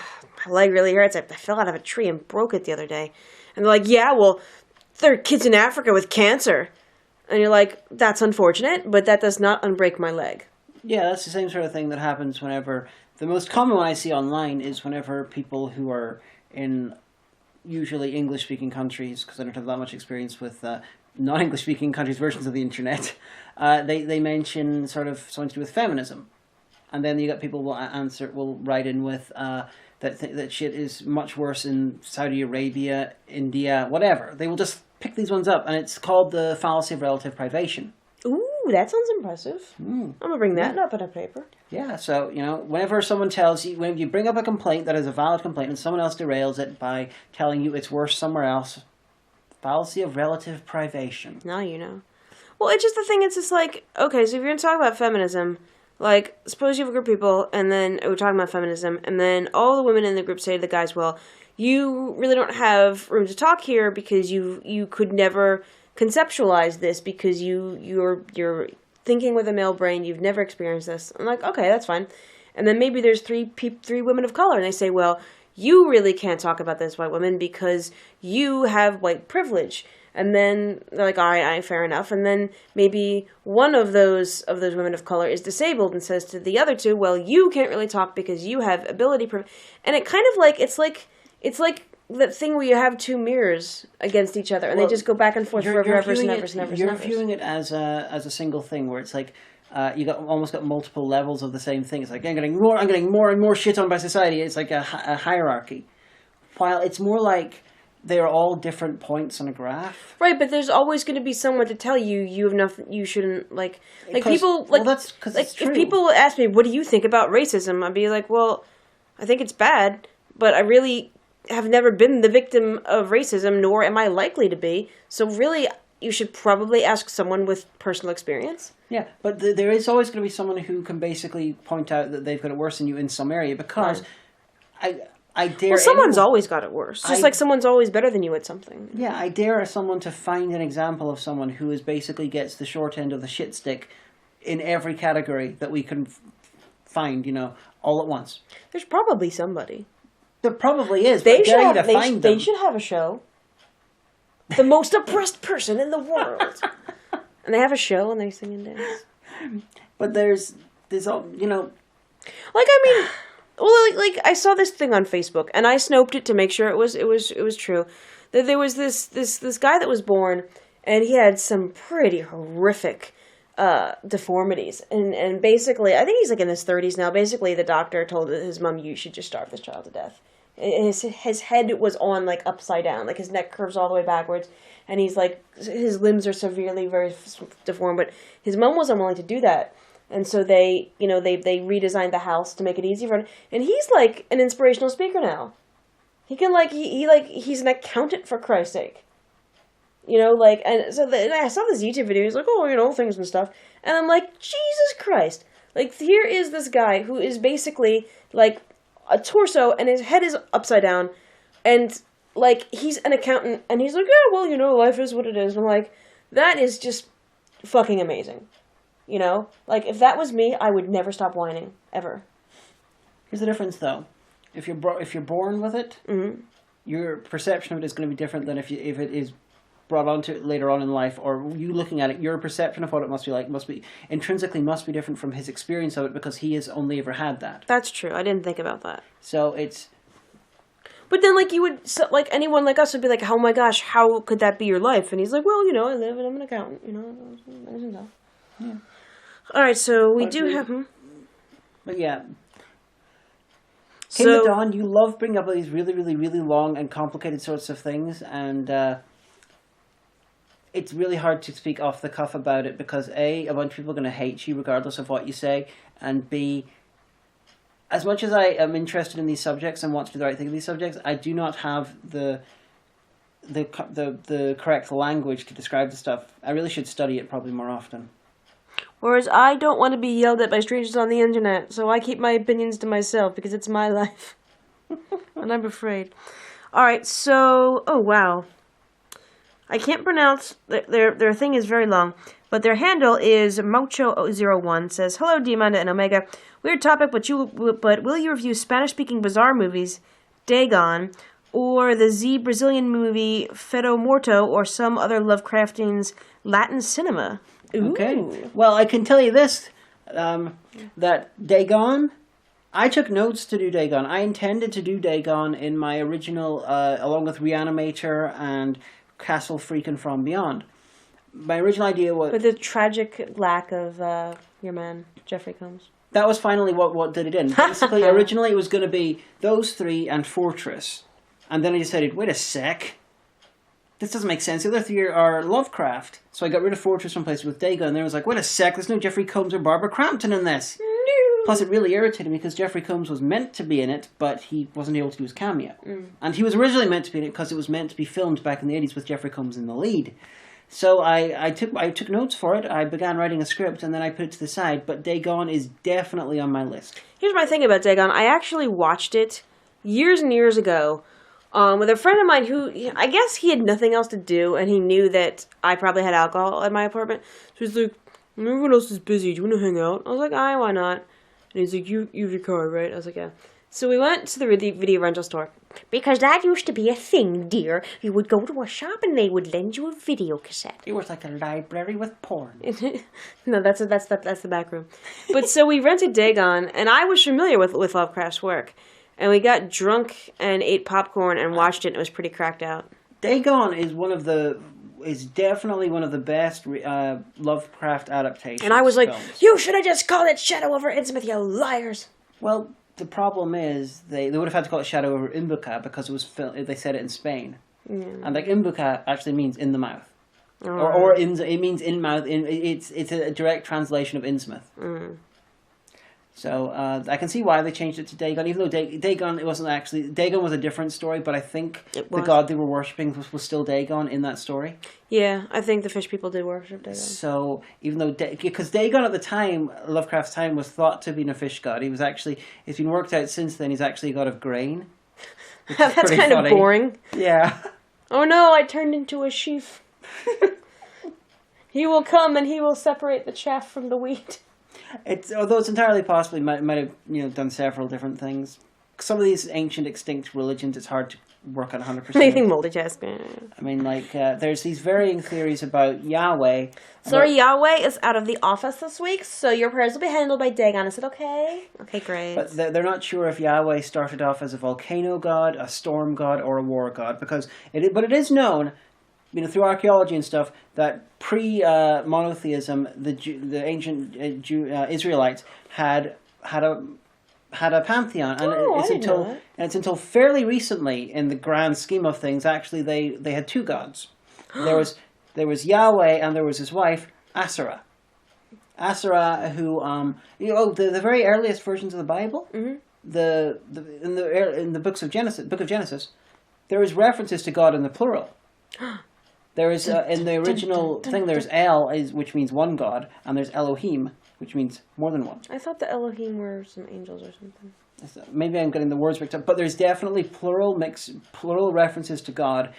my leg really hurts. I fell out of a tree and broke it the other day. And they're like, yeah, well, there are kids in Africa with cancer. And you're like, that's unfortunate, but that does not unbreak my leg. Yeah, that's the same sort of thing that happens whenever... The most common one I see online is whenever people who are in usually English-speaking countries, because I don't have that much experience with non-English-speaking countries' versions of the internet, they mention sort of something to do with feminism. And then you got people will write in with that shit is much worse in Saudi Arabia, India, whatever. They will just pick these ones up, and it's called the fallacy of relative privation. Ooh, that sounds impressive. I'm going to bring that up in a paper. Yeah, so, whenever someone tells you, when you bring up a complaint that is a valid complaint and someone else derails it by telling you it's worse somewhere else, fallacy of relative privation. Now you know. Well, it's just the thing, it's just like, okay, so if you're going to talk about feminism, like, suppose you have a group of people, and then we're talking about feminism, and then all the women in the group say to the guys, well, you really don't have room to talk here because you could never conceptualize this because you're thinking with a male brain, you've never experienced this. I'm like, okay, that's fine. And then maybe there's three women of color, and they say, well, you really can't talk about this, white women, because you have white privilege. And then they're like, all right, fair enough. And then maybe one of those women of color is disabled and says to the other two, well, you can't really talk because you have ability. And it kind of like, it's like that thing where you have two mirrors against each other, and they just go back and forth forever and ever and ever. You're viewing it as a single thing where it's like, you almost got multiple levels of the same thing. It's like I'm getting more and more shit on by society. It's like a hierarchy. While it's more like they're all different points on a graph. Right, but there's always going to be someone to tell you have nothing. You shouldn't people Well, that's because it's true. If people ask me, "What do you think about racism?" I'd be like, "Well, I think it's bad, but I really have never been the victim of racism, nor am I likely to be. So really, you should probably ask someone with personal experience." Yeah, but there is always going to be someone who can basically point out that they've got it worse than you in some area, because I dare... Well, someone's always got it worse. Just like someone's always better than you at something. Yeah, I dare someone to find an example of someone who is basically gets the short end of the shit stick in every category that we can find, all at once. There's probably somebody. There probably is, but I dare you to find them. They should have a show. The most oppressed person in the world. And they have a show and they sing and dance. But there's all, Well, I saw this thing on Facebook, and I snoped it to make sure it was true. That there was this guy that was born, and he had some pretty horrific deformities, and basically, I think he's in his 30s now. Basically, the doctor told his mom, "You should just starve this child to death." And his head was on upside down, his neck curves all the way backwards, and he's his limbs are severely very deformed. But his mom wasn't willing to do that. And so they redesigned the house to make it easier for him. And he's an inspirational speaker now. He can he's an accountant, for Christ's sake. And so and I saw this YouTube video. He's things and stuff. And I'm like, Jesus Christ. Here is this guy who is basically a torso and his head is upside down. And he's an accountant and he's life is what it is. And I'm like, that is just fucking amazing. If that was me, I would never stop whining, ever. Here's the difference, though. If you're born with it, mm-hmm. your perception of it is going to be different than if it is brought onto it later on in life, or you looking at it. Your perception of what it must be intrinsically different from his experience of it, because he has only ever had that. That's true. I didn't think about that. So it's. But then, you would anyone like us would be like, "Oh my gosh, how could that be your life?" And he's like, "Well, I live and I'm an accountant. Yeah. All right, so we do have... But yeah. Kim the Dawn, you love bringing up all these really, really, really long and complicated sorts of things, and it's really hard to speak off the cuff about it, because A, a bunch of people are going to hate you regardless of what you say, and B, as much as I am interested in these subjects and want to do the right thing in these subjects, I do not have the correct language to describe the stuff. I really should study it probably more often. Whereas I don't want to be yelled at by strangers on the internet, so I keep my opinions to myself because it's my life. And I'm afraid. Alright, so... Oh, wow. I can't pronounce... Their thing is very long, but their handle is Mocho01. Says, "Hello, Diamanda and Omega. Weird topic, but will you review Spanish-speaking bizarre movies, Dagon, or the Brazilian movie Feto Morto, or some other Lovecraftian's Latin cinema?" Ooh. Okay. Well, I can tell you this, that Dagon, I took notes to do Dagon. I intended to do Dagon in my original, along with Reanimator and Castle Freakin' From Beyond. My original idea was... But the tragic lack of your man, Jeffrey Combs. That was finally what did it in. Basically, originally it was going to be those three and Fortress. And then I decided, wait a sec. This doesn't make sense. The other three are Lovecraft. So I got rid of Fortress and replaced it with Dagon. And then I was like, wait a sec, there's no Jeffrey Combs or Barbara Crampton in this. No. Plus, it really irritated me because Jeffrey Combs was meant to be in it, but he wasn't able to do his cameo. Mm. And he was originally meant to be in it because it was meant to be filmed back in the 80s with Jeffrey Combs in the lead. So I took notes for it. I began writing a script, and then I put it to the side. But Dagon is definitely on my list. Here's my thing about Dagon. I actually watched it years and years ago. With a friend of mine who, I guess he had nothing else to do, and he knew that I probably had alcohol at my apartment. So he's like, "Everyone else is busy. Do you want to hang out?" I was like, why not? And he's like, you have your card, right? I was like, yeah. So we went to the video rental store. Because that used to be a thing, dear. You would go to a shop and they would lend you a video cassette. It was like a library with porn. No, that's the back room. But so we rented Dagon, and I was familiar with Lovecraft's work. And we got drunk and ate popcorn and watched it, and it was pretty cracked out. Dagon is one of the is definitely one of the best Lovecraft adaptations. And I was like, films. you should have just called it Shadow over Innsmouth, you liars. Well, the problem is they would have had to call it Shadow over Imbuca because it was they said it in Spain, and like Imbuca actually means in the mouth, or it means in mouth. It's a direct translation of Innsmouth. So I can see why they changed it to Dagon, even though Dagon it wasn't actually Dagon was a different story, but I think the god they were worshipping was still Dagon in that story. Yeah, I think the fish people did worship Dagon. So even though because Dagon at the time, Lovecraft's time, was thought to be a fish god, he was actually it's been worked out since then. He's actually a god of grain. That's kind of boring. Yeah. Oh no! I turned into a sheaf. He will come and he will separate the chaff from the wheat. Although it's entirely possible he might have done several different things. Some of these ancient extinct religions, it's hard to work on 100%. Anything multitasking. I mean, like there's these varying theories about Yahweh. Sorry, Yahweh is out of the office this week, so your prayers will be handled by Dagon. Is it okay? Okay, great. But they're not sure if Yahweh started off as a volcano god, a storm god, or a war god, because but it is known, through archaeology and stuff, that pre-monotheism, the ancient Israelites had a pantheon, and it's until fairly recently, in the grand scheme of things, actually they had two gods. There was Yahweh, and there was his wife Asherah. Asherah, who the very earliest versions of the Bible, in the book of Genesis, there is references to God in the plural. There is in the original thing. There's El, which means one God, and there's Elohim, which means more than one. I thought the Elohim were some angels or something. Maybe I'm getting the words mixed up, but there's definitely plural references to God,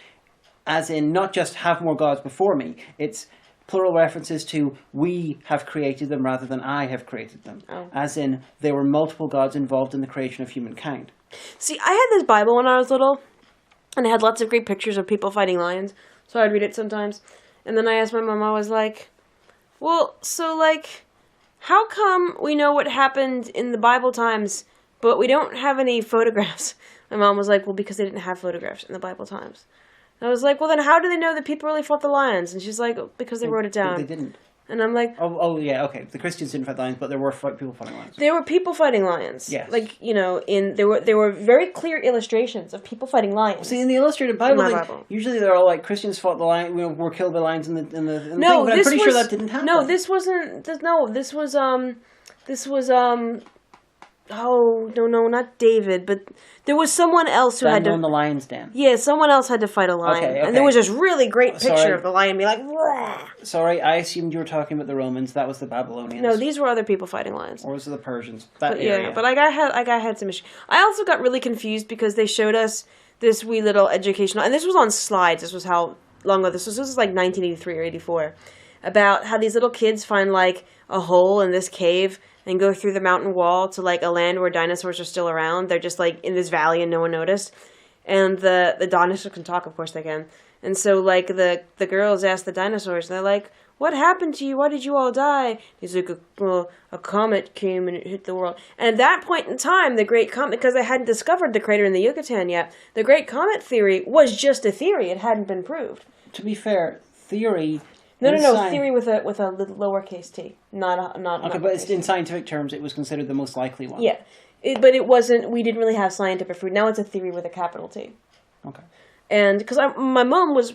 as in not just have more gods before me. It's plural references to we have created them rather than I have created them. Oh. As in there were multiple gods involved in the creation of humankind. See, I had this Bible when I was little, and it had lots of great pictures of people fighting lions. So I'd read it sometimes. And then I asked my mom, I was like, well, so, like, how come we know what happened in the Bible times, but we don't have any photographs? My mom was like, well, because they didn't have photographs in the Bible times. And I was like, well, then how do they know that people really fought the lions? And she's like, because they wrote it down. They didn't. And I'm like... Oh yeah, okay. The Christians didn't fight lions, but there were people fighting lions. There were people fighting lions. Yes. Like, there were very clear illustrations of people fighting lions. See, in the illustrated Bible, usually they're all like, Christians fought the lion, were killed by lions in the thing, but I'm pretty sure that didn't happen. No, this wasn't... This was, oh, no, not David, but there was someone else who had to... in the lion's den. Yeah, someone else had to fight a lion. Okay. And there was this really great picture of the lion being like... Wah! Sorry, I assumed you were talking about the Romans. That was the Babylonians. No, these were other people fighting lions. Or was it the Persians? But I had some issues. I also got really confused because they showed us this wee little educational... And this was on slides. This was how long ago... This was like 1983 or 84. About how these little kids find like a hole in this cave... and go through the mountain wall to, like, a land where dinosaurs are still around. They're just, like, in this valley and no one noticed. And the dinosaurs can talk, of course they can. And so, like, the girls ask the dinosaurs, and they're like, what happened to you? Why did you all die? He's like, a comet came and it hit the world. And at that point in time, the Great Comet, because they hadn't discovered the crater in the Yucatan yet, the Great Comet theory was just a theory. It hadn't been proved. To be fair, theory... No, theory with a lowercase t, not. Okay, but in scientific terms, it was considered the most likely one. Yeah, but it wasn't. We didn't really have scientific proof. Now it's a theory with a capital T. Okay. And because my mom was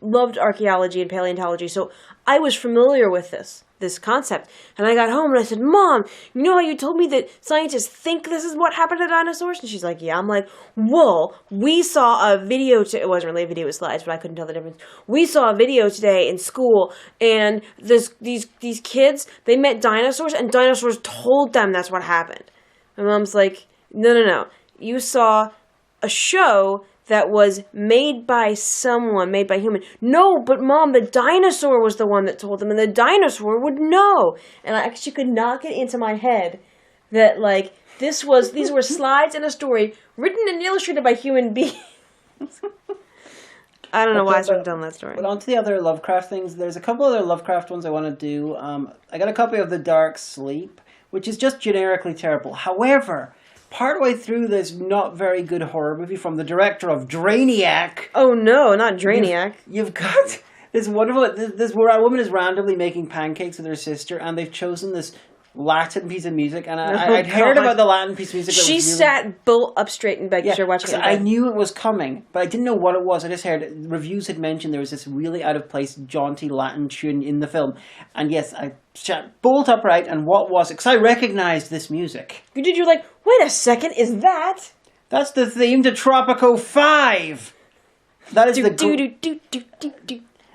loved archaeology and paleontology, so I was familiar with this concept. And I got home and I said, Mom, you know how you told me that scientists think this is what happened to dinosaurs? And she's like, yeah. I'm like, well, we saw a video. It wasn't really a video with slides, but I couldn't tell the difference. We saw a video today in school, and these kids, they met dinosaurs, and dinosaurs told them that's what happened. My mom's like, no. You saw a show that was made by someone, made by human. No, but Mom, the dinosaur was the one that told them, and the dinosaur would know. And I actually could not get into my head that, like, these were slides in a story written and illustrated by human beings. I don't know why I started telling that story. But on to the other Lovecraft things. There's a couple other Lovecraft ones I want to do. I got a copy of The Dark Sleep, which is just generically terrible. However, partway through this not very good horror movie from the director of Drainiac. Oh no, not Drainiac. You've got this wonderful... This woman is randomly making pancakes with her sister, and they've chosen this Latin piece of music, and I'd heard about the Latin piece of music. She sat bolt up straight in bed because you're watching it. I knew it was coming, but I didn't know what it was. I just heard reviews had mentioned there was this really out of place, jaunty Latin tune in the film, and yes, I sat bolt upright. And what was it? Because I recognized this music. You did. You're like, wait a second, is that? That's the theme to Tropico 5. That is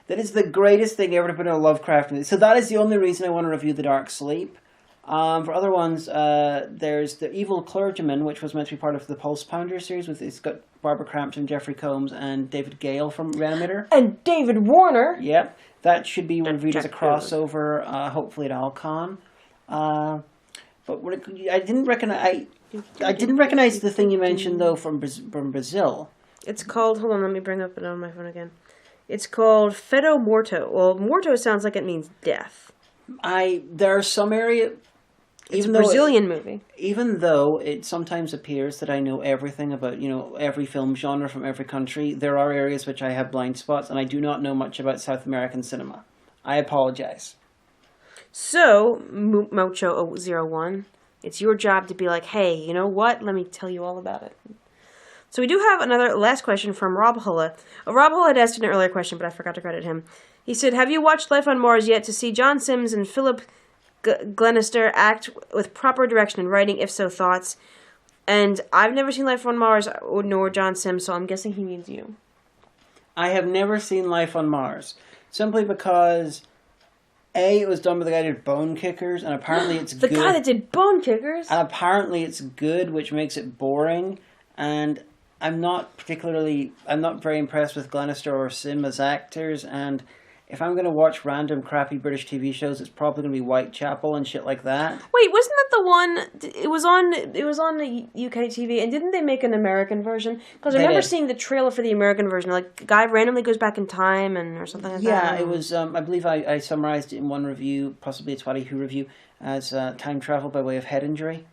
That is the greatest thing ever to put in a Lovecraft movie. So that is the only reason I want to review The Dark Sleep. For other ones, there's The Evil Clergyman, which was meant to be part of the Pulse Pounder series. It's got Barbara Crampton, Jeffrey Combs, and David Gale from Reanimator. And David Warner. Yep. That should be reviewed as a crossover, hopefully at Alcon. But I didn't recognize the thing you mentioned, though, from Brazil. It's called... Hold on, let me bring up it on my phone again. It's called Fedo Morto. Well, Morto sounds like it means death. There are some area... It's a Brazilian movie. Even though it sometimes appears that I know everything about, every film genre from every country, there are areas which I have blind spots, and I do not know much about South American cinema. I apologize. So, Mocho01, it's your job to be like, hey, you know what? Let me tell you all about it. So we do have another last question from Rob Hulla. Rob Hulla had asked an earlier question, but I forgot to credit him. He said, have you watched Life on Mars yet to see John Sims and Philip Glenister act with proper direction in writing? If so, thoughts? And I've never seen Life on Mars, nor John Sims, so I'm guessing he means you. I have never seen Life on Mars. Simply because, A, it was done by the guy who did Bone Kickers, and apparently it's good. The guy that did Bone Kickers? And apparently it's good, which makes it boring. And I'm not very impressed with Glenister or Sim as actors, and if I'm going to watch random crappy British TV shows, it's probably going to be Whitechapel and shit like that. Wait, wasn't that the one? It was on the UK TV, and didn't they make an American version? Because I remember seeing the trailer for the American version. Like, a guy randomly goes back in time or something like that. Yeah, it was. I believe I summarized it in one review, possibly a Twatty Who review, as time travel by way of head injury.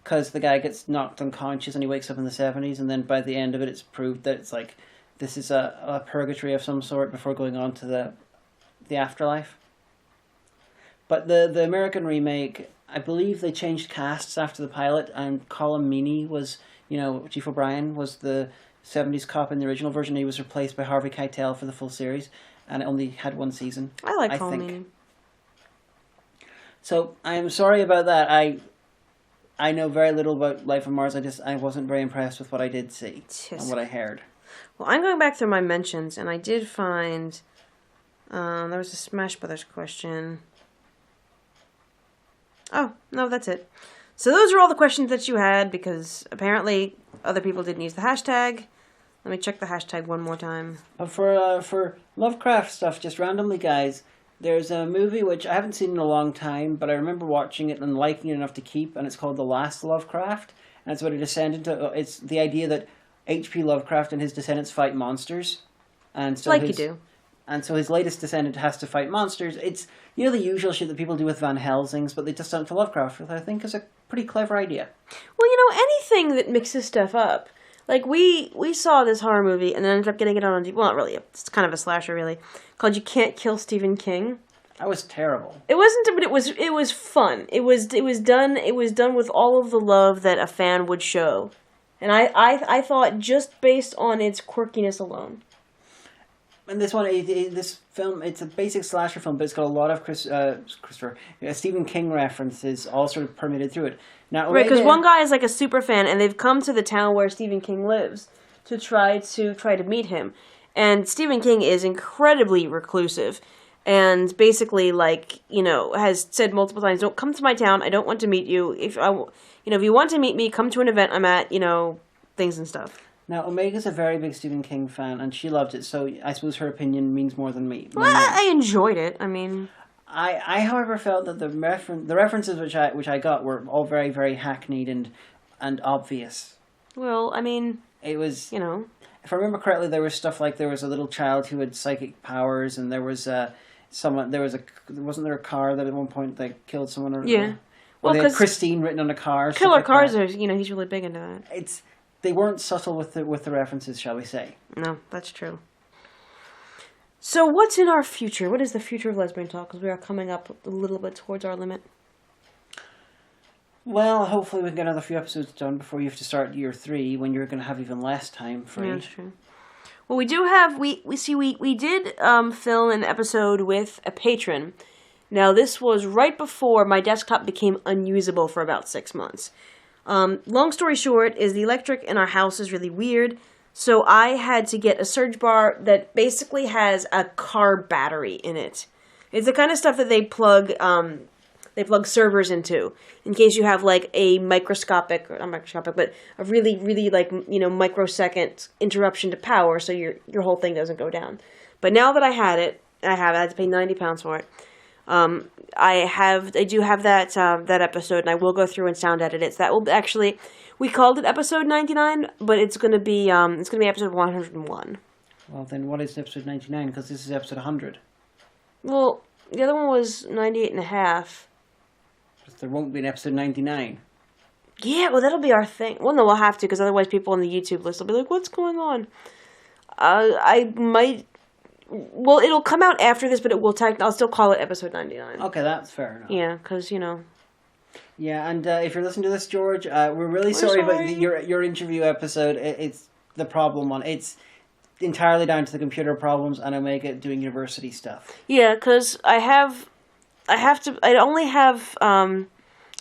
Because the guy gets knocked unconscious and he wakes up in the 70s, and then by the end of it, it's proved that it's like this is a purgatory of some sort before going on to the afterlife. But the American remake, I believe they changed casts after the pilot, and Colm Meaney was, Chief O'Brien was the 70s cop in the original version. He was replaced by Harvey Keitel for the full series, and it only had one season. I like Colm Meaney. So I'm sorry about that. I know very little about Life on Mars. I wasn't very impressed with what I did see and what I heard. Well, I'm going back through my mentions, and I did find there was a Smash Brothers question. Oh, no, that's it. So those are all the questions that you had, because apparently other people didn't use the hashtag. Let me check the hashtag one more time. For Lovecraft stuff, just randomly, guys, there's a movie which I haven't seen in a long time, but I remember watching it and liking it enough to keep, and it's called The Last Lovecraft, and it's about a descendant. It's the idea that H.P. Lovecraft and his descendants fight monsters, and so you do. And so his latest descendant has to fight monsters. It's the usual shit that people do with Van Helsings, but they just done it for Lovecraft, which I think is a pretty clever idea. Well, anything that mixes stuff up. Like, we saw this horror movie and then ended up getting it on... Well, not really. It's kind of a slasher, really. Called You Can't Kill Stephen King. That was terrible. It wasn't, but it was fun. It was done with all of the love that a fan would show. And I thought, just based on its quirkiness alone. And this one, this film, it's a basic slasher film, but it's got a lot of Stephen King references all sort of permeated through it. Now, right, because one guy is like a super fan, and they've come to the town where Stephen King lives to try to meet him. And Stephen King is incredibly reclusive, and basically, has said multiple times, "Don't come to my town. I don't want to meet you. If you want to meet me, come to an event I'm at. Things and stuff." Now, Omega's a very big Stephen King fan, and she loved it, so I suppose her opinion means more than me. Well, I enjoyed it. I mean... I however, felt that the references which I got were all very, very hackneyed and obvious. Well, I mean... It was... If I remember correctly, there was stuff like there was a little child who had psychic powers, and there was someone... wasn't there a car that at one point killed someone? Yeah. Well, they had Christine written on a car. Killer Cars are, he's really big into that. They weren't subtle with the references, shall we say. No, that's true. So what's in our future? What is the future of Lesbian Talk? Because we are coming up a little bit towards our limit. Well, hopefully we can get another few episodes done before you have to start year 3, when you're going to have even less time free. Yeah, that's true. Well, we do have, we did film an episode with a patron. Now, this was right before my desktop became unusable for about 6 months. Long story short is the electric in our house is really weird, so I had to get a surge bar that basically has a car battery in it. It's the kind of stuff that they plug servers into, in case you have, like, a microscopic, or not microscopic, but a really, really, like, microsecond interruption to power, so your whole thing doesn't go down. But now that I had it, I had to pay £90 for it. I do have that episode, and I will go through and sound edit it. So that will actually, we called it episode 99, but it's going to be episode 101. Well, then what is episode 99? Because this is episode 100. Well, the other one was 98 and a half. But there won't be an episode 99. Yeah, well, that'll be our thing. Well, no, we'll have to, because otherwise people on the YouTube list will be like, what's going on? I might... Well, it'll come out after this, but I'll still call it episode 99. Okay, that's fair enough. Yeah, because, Yeah, and if you're listening to this, George, we're really sorry about your interview episode. It's the problem one. It's entirely down to the computer problems and Omega doing university stuff. Yeah, because I only have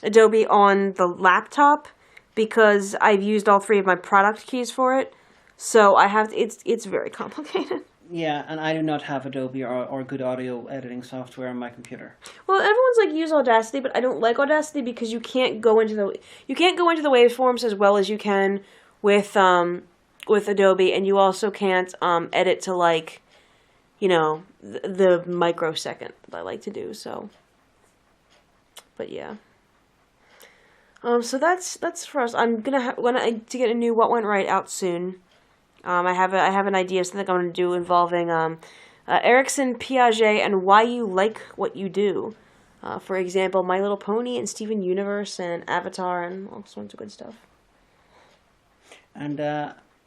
Adobe on the laptop because I've used all 3 of my product keys for it. So it's very complicated. Yeah, and I do not have Adobe or good audio editing software on my computer. Well, everyone's like, use Audacity, but I don't like Audacity because you can't go into the waveforms as well as you can with Adobe, and you also can't edit to, like, the microsecond that I like to do. So, but yeah. So that's for us. I'm gonna to get a new What Went Right out soon. I have an idea of something I'm going to do involving Erikson, Piaget, and why you like what you do. For example, My Little Pony and Steven Universe and Avatar and all sorts of good stuff. And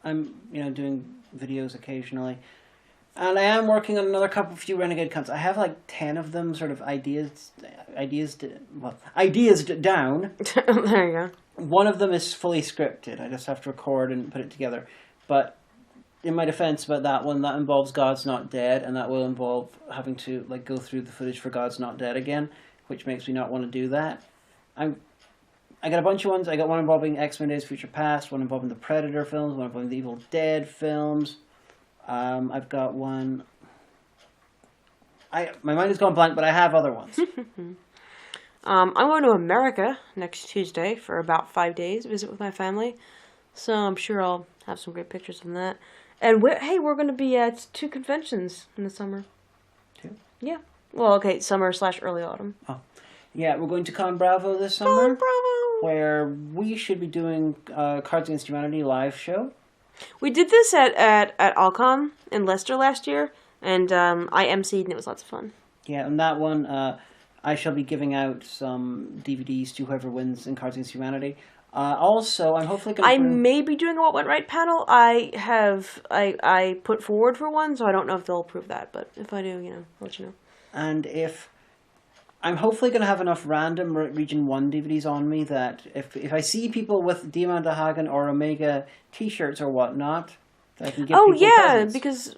I'm doing videos occasionally, and I am working on another few Renegade cunts. I have like 10 of them, sort of ideas down. There you go. One of them is fully scripted. I just have to record and put it together, but. In my defense about that one, that involves God's Not Dead, and that will involve having to go through the footage for God's Not Dead again, which makes me not want to do that. I got a bunch of ones. I got one involving X-Men Days Future Past, one involving the Predator films, one involving the Evil Dead films. I've got one. My mind has gone blank, but I have other ones. I'm going to America next Tuesday for about 5 days, visit with my family. So I'm sure I'll have some great pictures from that. And we're going to be at 2 conventions in the summer. 2? Yeah. Well, okay, summer/early autumn. Oh. Yeah, we're going to Con Bravo this summer. Con Bravo! Where we should be doing Cards Against Humanity live show. We did this at Alcon in Leicester last year, and I emceed, and it was lots of fun. Yeah, and that one, I shall be giving out some DVDs to whoever wins in Cards Against Humanity. Also, I'm hopefully going to... I may be doing a What Went Right panel. I put forward for one, so I don't know if they'll approve that, but if I do, I'll let you know. And I'm hopefully going to have enough random Region 1 DVDs on me that if I see people with Demon Hagen or Omega t-shirts or whatnot, that I can give people presents.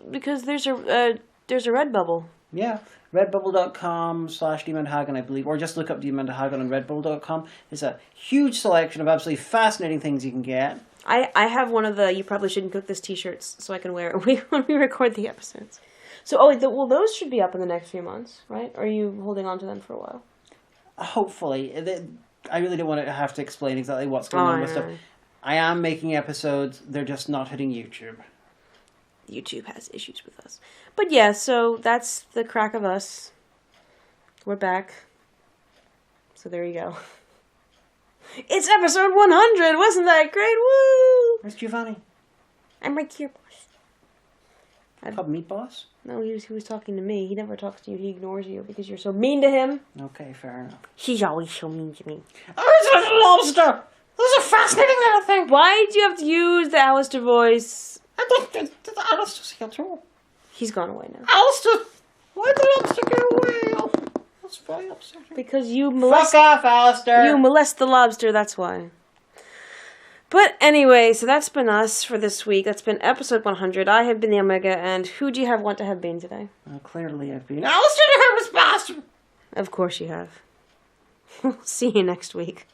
because there's a Redbubble. Yeah, redbubble.com/DemonHagen, I believe, or just look up Demon Hagen on redbubble.com. There's a huge selection of absolutely fascinating things you can get. I have one of the You Probably Shouldn't Cook This t-shirts, so I can wear it when we record the episodes. So, those should be up in the next few months, right? Or are you holding on to them for a while? Hopefully. I really don't want to have to explain exactly what's going on with stuff. I am making episodes, they're just not hitting YouTube. YouTube has issues with us. But yeah, so that's the crack of us. We're back. So there you go. It's episode 100! Wasn't that great? Woo! Where's Giovanni? I'm right here, boss. Called Meat Boss? No, he was talking to me. He never talks to you. He ignores you because you're so mean to him. Okay, fair enough. He's always so mean to me. Oh, it's a little lobster! This is a fascinating little thing! Why did you have to use the Alistair voice? I don't think Alistair's here too. He's gone away now. Alistair! Why did Alistair get away? Oh, that's very upsetting. Because you molest... Fuck off, Alistair! You molest the lobster, that's why. But anyway, so that's been us for this week. That's been episode 100. I have been the Omega, and who do you want to have been today? Clearly I've been Alistair the Harmless Bastard! Of course you have. See you next week.